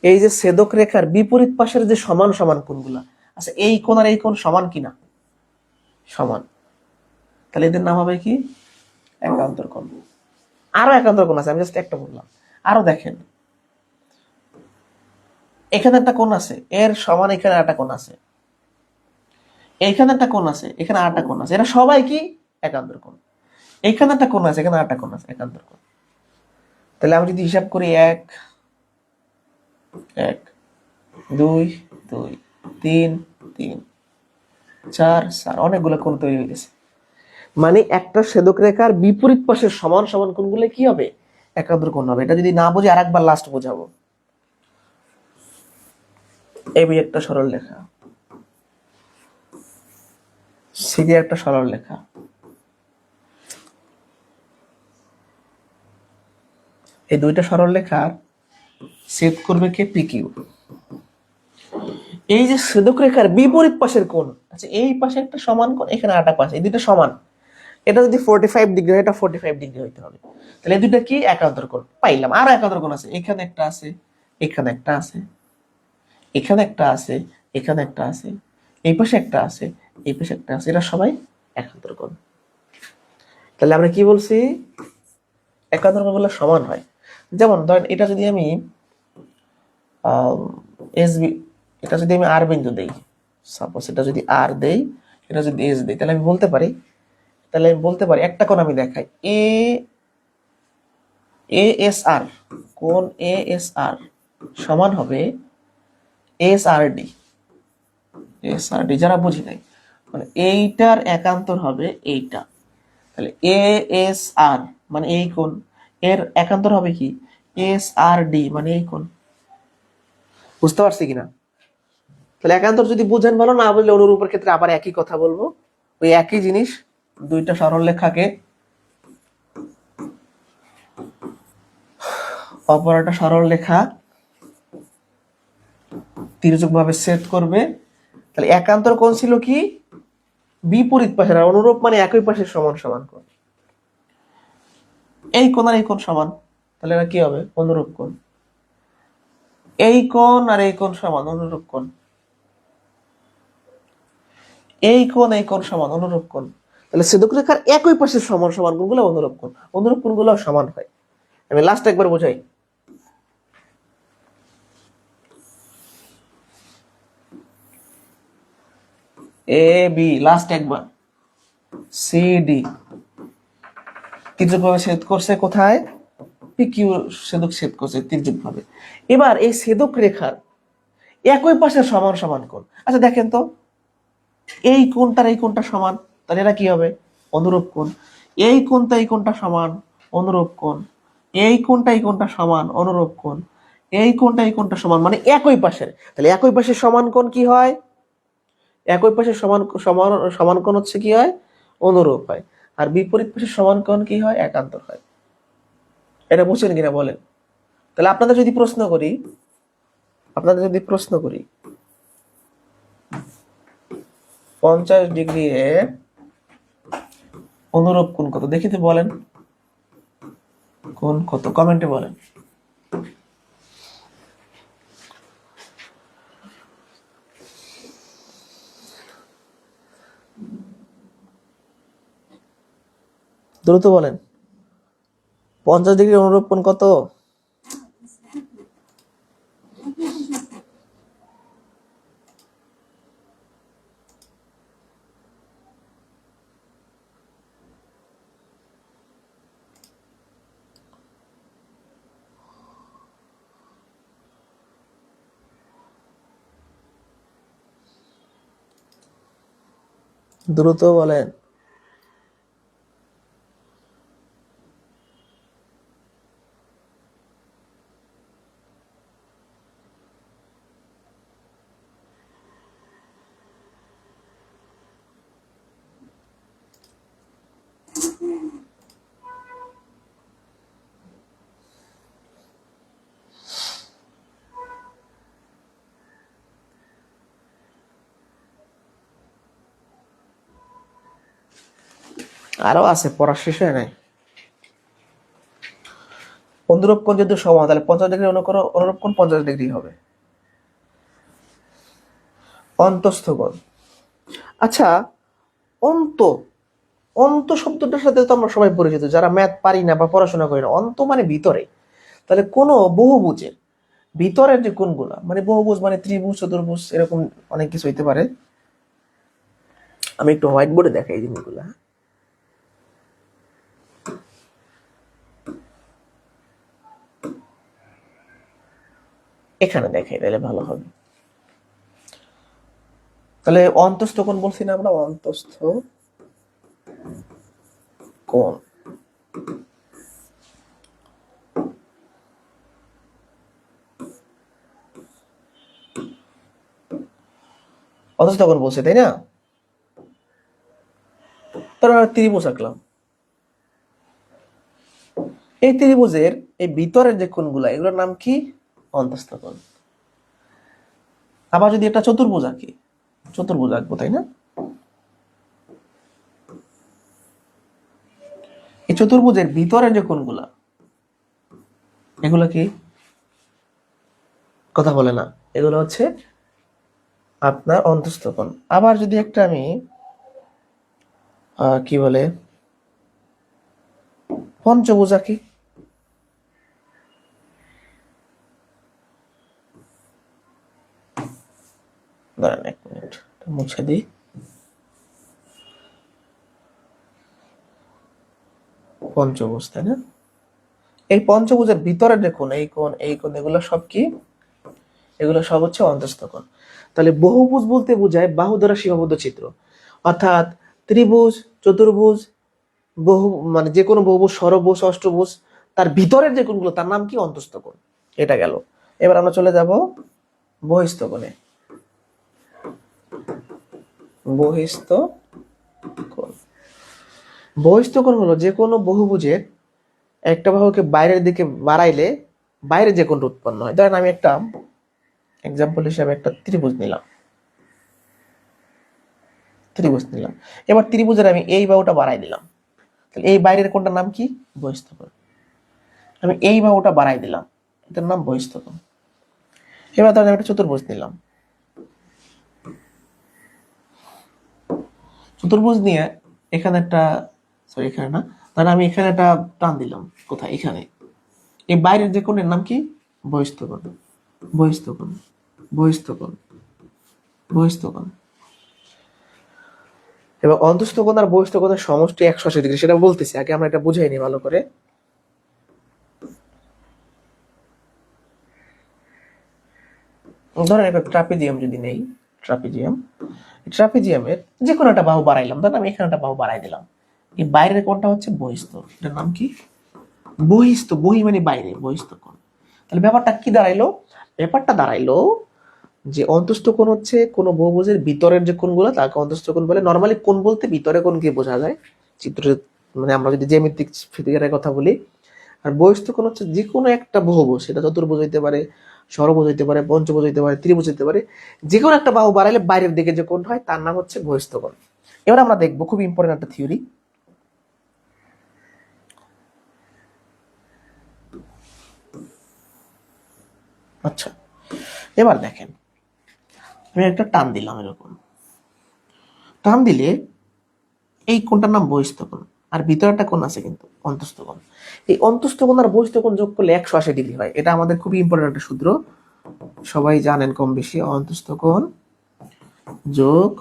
এই যে ছেদক রেখার বিপরীত পাশের যে সমান সমান কোণগুলা, আচ্ছা এই কোণ আর এই কোণ সমান কিনা? সমান। তাহলে এদের নাম হবে কি? একান্তর কোণ। আরো একান্তর কোণ আছে, আমি জাস্ট একটা বললাম। আরো দেখেন, এখানে একটা কোণ আছে, এর সমান এখানে একটা কোণ আছে, এইখানে একটা কোণ আছে, এখানে আরেকটা কোণ আছে, এরা সবাই কি? একান্তর কোণ। এইখানে একটা কোণ আছে, এখানে আরেকটা কোণ আছে, একান্তর কোণ। তাহলে আমি যদি হিসাব করি 1 1 2 2 3 3 4 4, অনেকগুলো কোণ তৈরি হয়ে গেছে। মানে একটা ছেদক রেখার বিপরীত পাশের সমান সমান কোণগুলো কি হবে? একান্তর কোণ হবে। এটা যদি না বুঝি আরেকবার লাস্ট বোঝাবো। এই একটা সরল রেখা, সিডি একটা সরল রেখা, এই দুইটা সরল রেখার ছেদ করবে কে? পিকিউ। এই যে ছেদক রেখার বিপরীত পাশের কোণ, আচ্ছা এই পাশে একটা সমান কোণ, এখানে আরেকটা পাশে, এই দুটো সমান। এটা যদি 45 ডিগ্রি হয়, এটা 45 ডিগ্রি হইতে হবে। তাহলে এই দুইটা কি? একান্তর কোণ। পাইলাম। আরো একান্তর কোণ আছে, এখানে একটা আছে, এখানে একটা আছে, এখানে একটা আছে, এখানে একটা আছে, এই পাশে একটা আছে, এই পাশে একটা আছে, এরা সবাই একান্তর কোণ। তাহলে আমরা কি বলছি? একান্তর কোণগুলো সমান হয়। যেমন ধরেন এটা যদি আমি এস বি, এটা যদি আমি আর বিন্দু দেই, সাপোজ এটা যদি আর দেই, এটা যদি এস দেই, তাহলে আমি বলতে পারি, একটা কোণ আমি দেখাই, এ এস আর, কোণ এ এস আর সমান হবে এস আর ডি। এস আর ডি যারা বুঝি নাই, মানে এইটার একান্তর হবে এইটা। তাহলে এ এস আর মানে এই কোণ, এর একান্তর হবে কি? এস আর ডি মানে এই কোণ। বুঝতে পারছি কিনা? তাহলে একান্তর যদি বুঝেন ভালো, না বুঝলে অনুরূপের ক্ষেত্রে আবার একই কথা বলবো। ওই একই জিনিস, দুইটা সরল রেখাকে অপর একটা সরল রেখা তির্যক ভাবে ছেদ করবে। তাহলে একান্তর কোণ ছিল কি? বিপরীত পাশের। আর অনুরূপ মানে একই পাশের সমান সমান কোণ। এই কোণ আর এই কোণ সমান, তাহলে এরা কি হবে? অনুরূপ কোণ। এই কোণ আর এই কোণ সমান, অনুরূপ কোণ। এই কোণ এই কোণ সমান, অনুরূপ কোণ। তাহলে ছেদক রেখার একই পাশের সমান সমান কোণগুলো অনুরূপ কোণ। অনুরূপ কোণগুলো সমান হয়। আমি লাস্ট একবার বোঝাই। এ বি, লাস্ট একবার, সি ডি তির্যক ভাবে ছেদ করছে কোথায়? পিকিউ ছেদক ছেদ করছে তির্যক ভাবে। এবার এই ছেদক রেখার একই পাশের সমান সমান কোণ, আচ্ছা দেখেন তো, এই কোণটার এই কোণটা সমান, তাহলে এরা কি হবে? অনুরূপ কোণ। এই কোণটা এই কোণটা সমান, অনুরূপ কোণ। এই কোণটা এই কোণটা সমান, অনুরূপ কোণ। এই কোণটা এই কোণটা সমান, মানে একই পাশের। তাহলে একই পাশের সমান কোণ কি হয়? একই পাশের সমান সমান সমান কোণ হচ্ছে কি হয়? অনুরূপ হয়। আর বিপরীত পাশের সমান কোণ কি হয়? একান্তর হয়। এটা বুঝছেন কিনা বলেন? তাহলে আপনাদের যদি প্রশ্ন করি 50 ডিগ্রি এর অনুরূপ কোণ কত, দেখিতে বলেন। কোণ কত? কমেন্টে বলেন। দ্রুত বলেন, 50 ডিগ্রি অনুরূপ কোণ কত? দ্রুত বলেন। আরো আছে, পড়া শেষ হয় নাই। অনুরূপ কোণ যদি সমান, তাহলে 50 ডিগ্রি অনুরূপ কোণ 50 ডিগ্রি হবে। অন্তস্থ কোণ। আচ্ছা, অন্ত অন্ত শব্দটার সাথে তো আমরা সবাই পরিচিত, যারা ম্যাথ পারি না বা পড়াশোনা করি না। অন্ত মানে ভিতরে। তাহলে কোনো বহুভুজের ভিতরের যে কোণগুলা, মানে বহুভুজ মানে ত্রিভুজ, চতুর্ভুজ, এরকম অনেক কিছু হইতে পারে। আমি একটু হোয়াইট বোর্ডে দেখাই এই জিনিসগুলা। এখানে দেখাই তাহলে ভালো হবে। তাহলে অন্তস্থ কোণ বলছি না আমরা, অন্তস্থ কোণ। অন্তস্থ কোণ বলছে, তাই না? তারপর ত্রিভুজ আঁকলাম। এই ত্রিভুজের এই ভিতরের যে কোণগুলা, এগুলোর নাম কি? অন্তস্থ কোণ। আবার যদি একটা চতুর্ভুজ আঁকি, চতুর্ভুজ আঁকবো, তাই না? এই চতুর্ভুজের ভিতরের যে কোণগুলা, এগুলো কি? কথা বলে না, এগুলো হচ্ছে আপনার অন্তস্থ কোণ। আবার যদি একটা আমি কি বলে পঞ্চভুজ আঁকি, দাঁড়ান এক মিনিট, মুছে দিই। পঞ্চভুজ, তাই না? এই পঞ্চভুজের ভিতরে দেখুন এই কোণ, এই কোণ, এগুলো সব কি? এগুলো সব হচ্ছে অন্তস্থ কোণ। তাহলে বহুভুজ বলতে বোঝায় বাহু দ্বারা সীমাবদ্ধ চিত্র, অর্থাৎ ত্রিভুজ, চতুর্ভুজ, বহু মানে যে কোনো বহুভুজ, ষড়ভুজ, অষ্টভুজ, তার ভিতরের যে কোণগুলো তার নাম কি? অন্তস্থ কোণ। এটা গেল। এবার আমরা চলে যাব বহিস্থ কোণে। বহিস্থ কোণ। বহিস্থ কোণ হলো যে কোনো বহুভুজের একটা বাহুকে বাইরের দিকে বাড়াইলে বাইরে যে কোণটা উৎপন্ন হয়। ধরেন আমি একটা এক্সাম্পল হিসাবে একটা ত্রিভুজ নিলাম, এবার ত্রিভুজের আমি এই বাহুটা বাড়াই দিলাম, তাহলে এই বাইরের কোণটার নাম কি? বহিস্থ কোণ। আমি এই বাহুটা বাড়াই দিলাম, এটার নাম বহিস্থ কোণ। এবার ধরেন আমি একটা চতুর্ভুজ নিলাম, চতুর্ভুজ নিয়ে এখানে একটা, সরি এখানে না, ধরেন আমি এখানে একটা টান দিলাম, কোথায়? এখানে। এই বাইরের যে কোণের নাম কি? বহিস্থ কোণ। বহিস্থ কোণ, বহিস্থ কোণ, বহিস্থ কোণ। এবং অন্তস্থ কোণ আর বহিস্থ কোণের সমষ্টি 180 ডিগ্রি, সেটা বলতেছি, আগে আমরা এটা বুঝাই নি ভালো করে। ধরেন একটা ট্রাপিজিয়াম যদি নেই, ট্রাপিজিয়ামের যে কোনো একটা বাহু বাড়াইলাম, ধরেন আমি এখানে একটা বাহু বাড়াই দিলাম, এই বাইরের কোণটা হচ্ছে বহিস্থ, এটার নাম কি? বহিস্থ। বহি মানে বাইরে, বহিস্থ কোণ। তাহলে ব্যাপারটা কি দাঁড়াইলো? ব্যাপারটা দাঁড়াইলো যে অন্তস্থ কোণ হচ্ছে কোনো বহুভুজের ভিতরের যে কোণগুলো তাকে অন্তস্থ কোণ বলে। নরমালি কোণ বলতে ভিতরে কোণকে বোঝা যায়, চিত্র মানে আমরা যদি জ্যামিতিক ফিগারের কথা বলি। আর বহিস্থ কোণ হচ্ছে যে কোনো একটা বহুভুজ, সেটা চতুর্ভুজ হইতে পারে, ষড়ভুজ হইতে পারে, পঞ্চভুজ হইতে পারে, ত্রিভুজ হইতে পারে, যে কোনো একটা বাহু বাড়াইলে বাইরের দিকে যে কোণ হয় তার নাম হচ্ছে বহিস্থ কোণ। এবার আমরা দেখবো খুব ইম্পর্টেন্ট একটা থিওরি। আচ্ছা, এবার দেখেন, আমি একটা টান দিলাম, এরকম টান দিলে এই কোণটার নাম বহিস্থ কোণ, আর ভিতরে একটা কোণ আছে কিন্তু অন্তস্থ কোণ। এই অন্তস্থ কোণ আর বহিস্থ কোণ যোগ করলে 180 ডিগ্রি হয়। এটা আমাদের খুবই ইম্পর্টেন্ট একটা সূত্র, সবাই জানেন কম বেশি। অন্তস্থ কোণ যোগ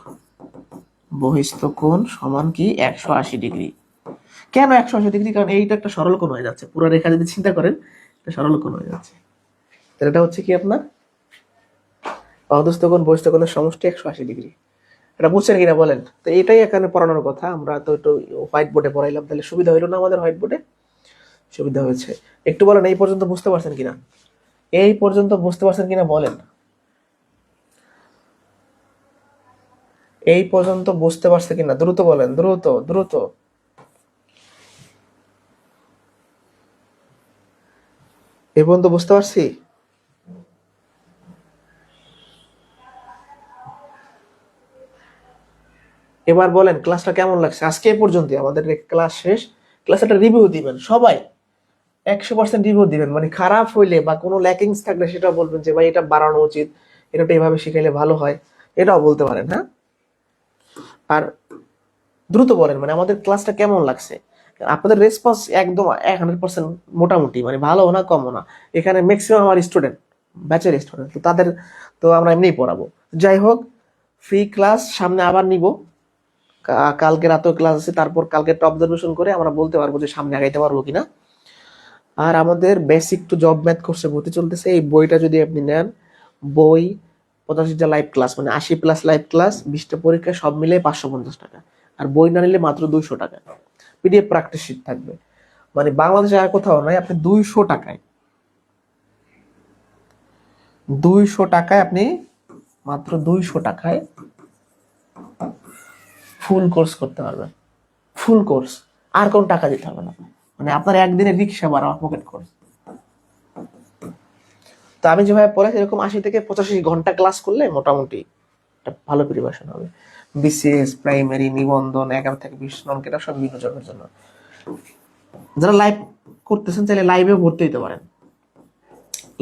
বহিস্থ কোণ সমান কি? 180 ডিগ্রি। কেন 180 ডিগ্রি? কারণ এইটা একটা সরল কোণ হয়ে যাচ্ছে, পুরো রেখা যদি চিন্তা করেন এটা সরল কোণ হয়ে যাচ্ছে। তাহলে এটা হচ্ছে কি আপনার অন্তস্থ কোণ বহিস্থ কোণের সমষ্টি 180 ডিগ্রি। এটা বুঝছেন কিনা বলেন? তো এটাই এখানে পড়ানোর কথা। আমরা তো একটু হোয়াইট বোর্ডে পড়াইলাম, তাহলে সুবিধা হইলো না আমাদের? হোয়াইট বোর্ডে সুবিধা হয়েছে। একটু বলেন এই পর্যন্ত বুঝতে পারছেন কিনা, এই পর্যন্ত বুঝতে পারছেন কিনা বলেন, এই পর্যন্ত বুঝতে পারছে কিনা? দ্রুত বলেন, দ্রুত দ্রুত। এই পর্যন্ত বুঝতে পারছি? এবার বলেন ক্লাসটা কেমন লাগছে? আজকে এই পর্যন্ত আমাদের ক্লাস শেষ। ক্লাস একটা রিভিউ দিবেন সবাই, 100% রিভিউ দিবেন, মানে খারাপ হইলে বা কোনো ল্যাকিংস থাকলে সেটা বলবেন যে ভাই এটা বাড়ানো উচিত, এটা এইভাবে শিখাইলে ভালো হয়, এটাও বলতে পারেন। হ্যাঁ, আর দ্রুত বলেন মানে আমাদের ক্লাসটা কেমন লাগছে। আপনাদের রেসপন্স একদম 100% মোটামুটি, মানে ভালো না কমও না। এখানে ম্যাক্সিমাম আমার স্টুডেন্ট, ব্যাচের স্টুডেন্ট, তো তাদের তো আমরা এমনিই পড়াবো। যাই হোক, ফ্রি ক্লাস সামনে আবার নিব, কালকে রাতেও ক্লাস আছে, তারপর কালকে একটা অবজারভেশন করে আমরা বলতে পারবো যে সামনে আগাইতে পারবো কিনা। আর আমাদের বেসিক টু জব ম্যাথ কোর্সে ভর্তি চলতেছে, এই বইটা যদি আপনি নেন, বই 85টা লাইভ ক্লাস, মানে 80+ লাইভ ক্লাস, 20টা পরীক্ষা, সব মিলে 550 টাকা। আর বই না নিলে মাত্র 200 টাকা। পিডিএফ প্র্যাকটিস শিট থাকবে, মানে বাংলাদেশে আর কোথাও নাই। আপনি 200 টাকায় আপনি মাত্র 200 টাকায় ফুল কোর্স করতে পারবেন। ফুল কোর্স, আর কোনো টাকা দিতে হবে না, মানে আপনার একদিনের রিক্সা ভাড়া, পকেট কোর্স। তো আমি যেভাবে পড়াই এরকম 80 থেকে 85 ঘন্টা ক্লাস করলে মোটামুটি একটা ভালো প্রিপারেশন হবে। বিসিএস, প্রাইমারি, নিবন্ধন, 11 থেকে 20 নন কেটা সব বিভিন্ন জবের জন্য। যারা লাইভ করতেছেন চাইলে লাইভে ভর্তি হতে পারেন।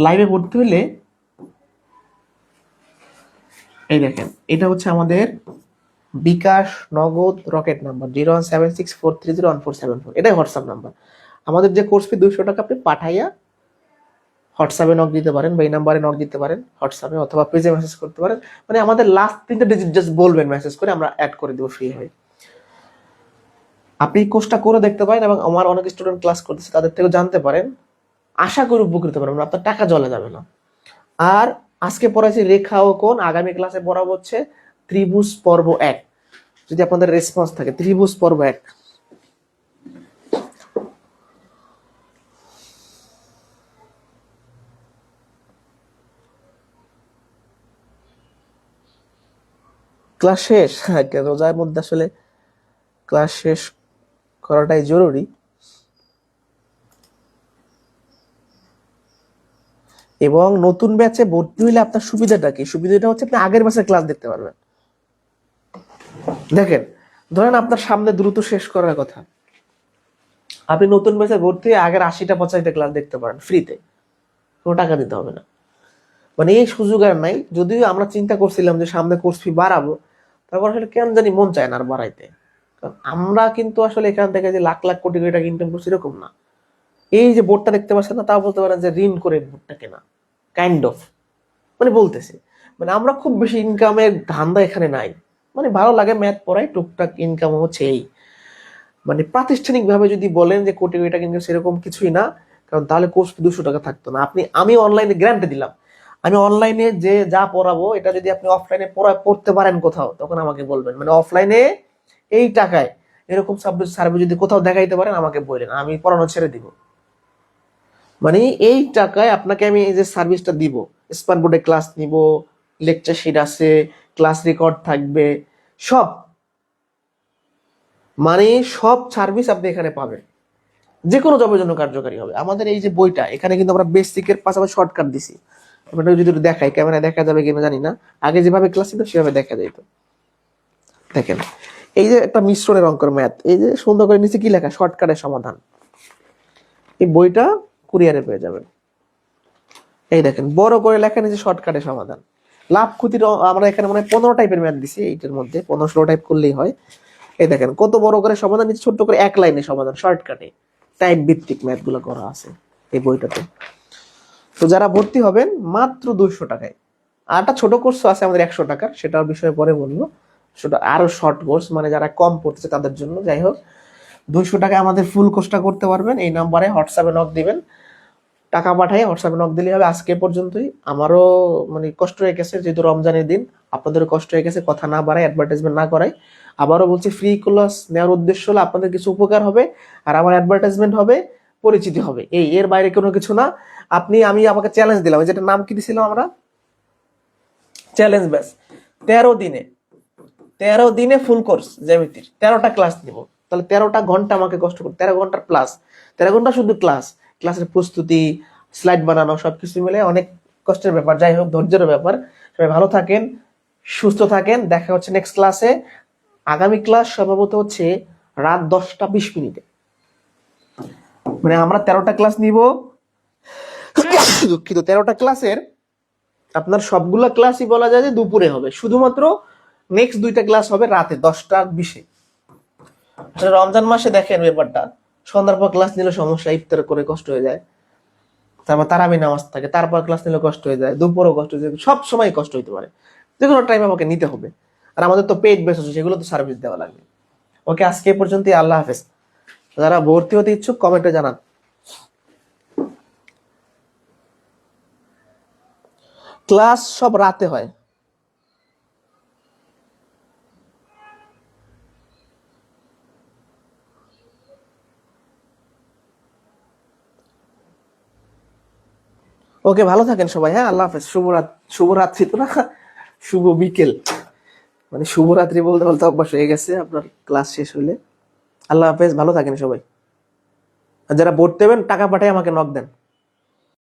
লাইভে ভর্তি হলে এই দেখেন, এটা হচ্ছে আমাদের বিকাশ নগদ রকেট নাম্বার 01764301474, এটাই হোয়াটসঅ্যাপ নাম্বার। আমাদের যে কোর্স ফি 200 টাকা, আপনি পাঠাইয়া হোয়াটসঅ্যাপে নক দিতে পারেন, বা এই নাম্বারে নক দিতে পারেন হোয়াটসঅ্যাপে, অথবা পেজে মেসেজ করতে পারেন। মানে আমাদের লাস্ট 3টা ডিজিট জাস্ট বলবেন, মেসেজ করে আমরা অ্যাড করে দেবো ফ্রি হয়ে। আপনি কোর্সটা করে দেখতে পারেন, এবং আমার অনেক স্টুডেন্ট ক্লাস করতেছে, তাদের থেকে জানতে পারেন। আশা করি উপকৃত পারেন, আপনার টাকা জলে যাবে না। আর আজকে পড়াইছি রেখা ও কোণ, আগামী ক্লাসে পড়াবো হচ্ছে ত্রিভুজ পর্ব 1। যদি আপনাদের রেসপন্স থাকে, ত্রিভুজ পর্ব 1। ক্লাস শেষ, রোজার মধ্যে আসলে ক্লাস শেষ করাটাই জরুরি। এবং নতুন ব্যাচে ভর্তি হইলে আপনার সুবিধাটা কি? সুবিধাটা হচ্ছে আপনি আগের ব্যাচের ক্লাস দেখতে পারবেন। দেখেন, ধরেন আপনার সামনে দ্রুত শেষ করার কথা, আপনি নতুন ব্যাচে ভর্তি হয়ে আগের 80টা 85টা ক্লাস দেখতে পারেন ফ্রিতে, কোনো টাকা দিতে হবে না। মানে এই সুযোগ আর নাই। যদিও আমরা চিন্তা করছিলাম যে সামনে কোর্স ফি বাড়াবো, তারপর আসলে কেন জানি মন চায় না আর বাড়াইতে। কারণ আমরা কিন্তু আসলে এখান থেকে যে লাখ লাখ কোটি কোটি টাকা ইনকাম করছি এরকম না। এই যে বোর্ডটা দেখতে পাচ্ছেন না, তাও বলতে পারেন যে ঋণ করে বোর্ডটা কেনা, কাইন্ড অফ, মানে বলতেছে। মানে আমরা খুব বেশি ইনকামের ধান্দা এখানে নাই। মানে ভালো লাগে ম্যাথ পড়াই, টুকটাক ইনকাম হচ্ছে এই। মানে প্রাতিষ্ঠানিক ভাবে যদি বলেন যে কোটি কোটি টাকা ইনকাম, সেরকম কিছুই না। কারণ তাহলে কোর্স 200 টাকা থাকতো না। আমি অনলাইনে গ্যারান্টি দিলাম, আমি অনলাইনে যে যা পড়াবো, এটা যদি আপনি অফলাইনে পড়তে পারেন কোথাও, তখন আমাকে বলবেন। মানে অফলাইনে এই টাকায় এরকম সাবজেক্ট সার্ভে যদি কোথাও দেখাইতে পারেন, আমাকে বললেন, আমি পড়ানো ছেড়ে দিব। মানে এই টাকায় আপনাকে আমি এই যে সার্ভিসটা দিব, স্মার্ট বোর্ডে ক্লাস নিব, লেকচার শিট আছে, ক্লাস রেকর্ড থাকবে, সব, মানে সব সার্ভিস আপনি এখানে পাবেন। যে কোনো জবের জন্য কার্যকারী হবে। আমাদের এই যে বইটা, এখানে কিন্তু আমরা বেসিকের পাশাপাশি শর্টকাট দিছি। আপনাকে যদি একটু দেখাই, ক্যামেরা দেখা যাবে কিনা জানি না, আগে যেভাবে ক্লাস ছিল সেভাবে দেখা যেত। দেখেন, এই যে একটা মিশ্রণের অঙ্কের ম্যাথ, এই যে সুন্দর করে নিচে কি লেখা, শর্টকাটের সমাধান। এই বইটা কুরিয়ারে পেয়ে যাবেন। এই দেখেন, বড় করে লেখা নিচে শর্টকাটের সমাধান। লাভ ক্ষতির আমরা এখানে মনে হয় 15 টাইপের ম্যাথ দিছি, এইটার মধ্যে 15-16 টাইপ করলেই হয়। এই দেখেন কত বড় করে সমাধান, নিচে ছোট্ট করে এক লাইনে সমাধান, শর্টকাটে টাইপ ভিত্তিক ম্যাথ গুলো করা আছে এই বইটাতে। তো যারা ভর্তি হবেন মাত্র 200 টাকায়। আর একটা ছোট কোর্স আছে আমাদের 100 টাকার, সেটার বিষয়ে পরে বলবো। সেটা আরো শর্ট কোর্স, মানে যারা কম পড়তেছে তাদের জন্য। যাই হোক, 200 টাকায় আমাদের ফুল কোর্সটা করতে পারবেন। এই নাম্বারে হোয়াটসঅ্যাপে নক দিবেন, টাকা পাঠাই হোয়াটসঅ্যাপে নক দিলেই হবে। আজকে পর্যন্তই। আমারও মানে কষ্ট হয়ে গেছে, যেহেতু রমজানের দিন, আপনাদেরও কষ্ট হয়ে গেছে, কথা না বাড়াই, অ্যাডভার্টাইজমেন্ট না করাই। আবারও বলছি, ফ্রি ক্লাস নেওয়ার উদ্দেশ্য হলো আপনাদের কিছু উপকার হবে, আর আমার অ্যাডভার্টাইজমেন্ট হবে, পরিচিতি হবে, এর বাইরে কোনো কিছু না। আমি আমাকে চ্যালেঞ্জ দিলাম, যেটা নাম কি দিছিলাম আমরা, চ্যালেঞ্জ ব্যাস। 13 দিনে ফুল কোর্স জ্যামিতির 13টা ক্লাস নিব। তাহলে 13টা ঘন্টা আমাকে কষ্ট করতে, 13 ঘন্টার প্লাস, 13 ঘন্টা শুধু ক্লাসের প্রস্তুতি, স্লাইড বানানো, সবকিছু মিলে অনেক কষ্টের ব্যাপার। যাই হোক, ধৈর্যের ব্যাপার। সবাই ভালো থাকেন, সুস্থ থাকেন। দেখা হচ্ছে নেক্সট ক্লাসে। আগামী ক্লাস সম্ভবত হচ্ছে রাত 10টা 20 মিনিটে। মানে আমরা 13টা ক্লাস নিব, দুঃখিত, 13টা ক্লাসের আপনার সবগুলা ক্লাসই বলা যায় যে দুপুরে হবে, শুধুমাত্র নেক্সট 2টা ক্লাস হবে রাতে 10টা 20-এ। আসলে রমজান মাসে দেখেন ব্যাপারটা, সন্ধ্যার পর ক্লাস নিলে সমস্যা, ইফতার করে কষ্ট হয়ে যায়, তারপর তারাবি নামাজ থাকে, তারপর ক্লাস নিলে কষ্ট হয়ে যায়, দুপুরও কষ্ট হয়ে যায়, সব সময় কষ্ট হইতে পারে, যে কোনো টাইম আমাকে নিতে হবে। আর আমাদের তো পেইড বেস আছে, সেগুলো তো সার্ভিস দেওয়া লাগবে। ওকে, আজকে এ পর্যন্তই, আল্লাহ হাফেজ। যারা ভর্তি হতে ইচ্ছুক কমেন্টে জানান। ক্লাস সব রাতে হয়। ওকে, ভালো থাকেন সবাই, হ্যাঁ, আল্লাহ হাফেজ। শুভরাত্রি তো না, শুভ বিকেল, মানে শুভরাত্রি বলতে বলতে অভ্যাস হয়ে গেছে আপনার ক্লাস শেষ হইলে। আল্লাহ হাফেজ, ভালো থাকেন সবাই। আর যারা ভর্তি হবেন টাকা পাঠায় আমাকে নক দেন।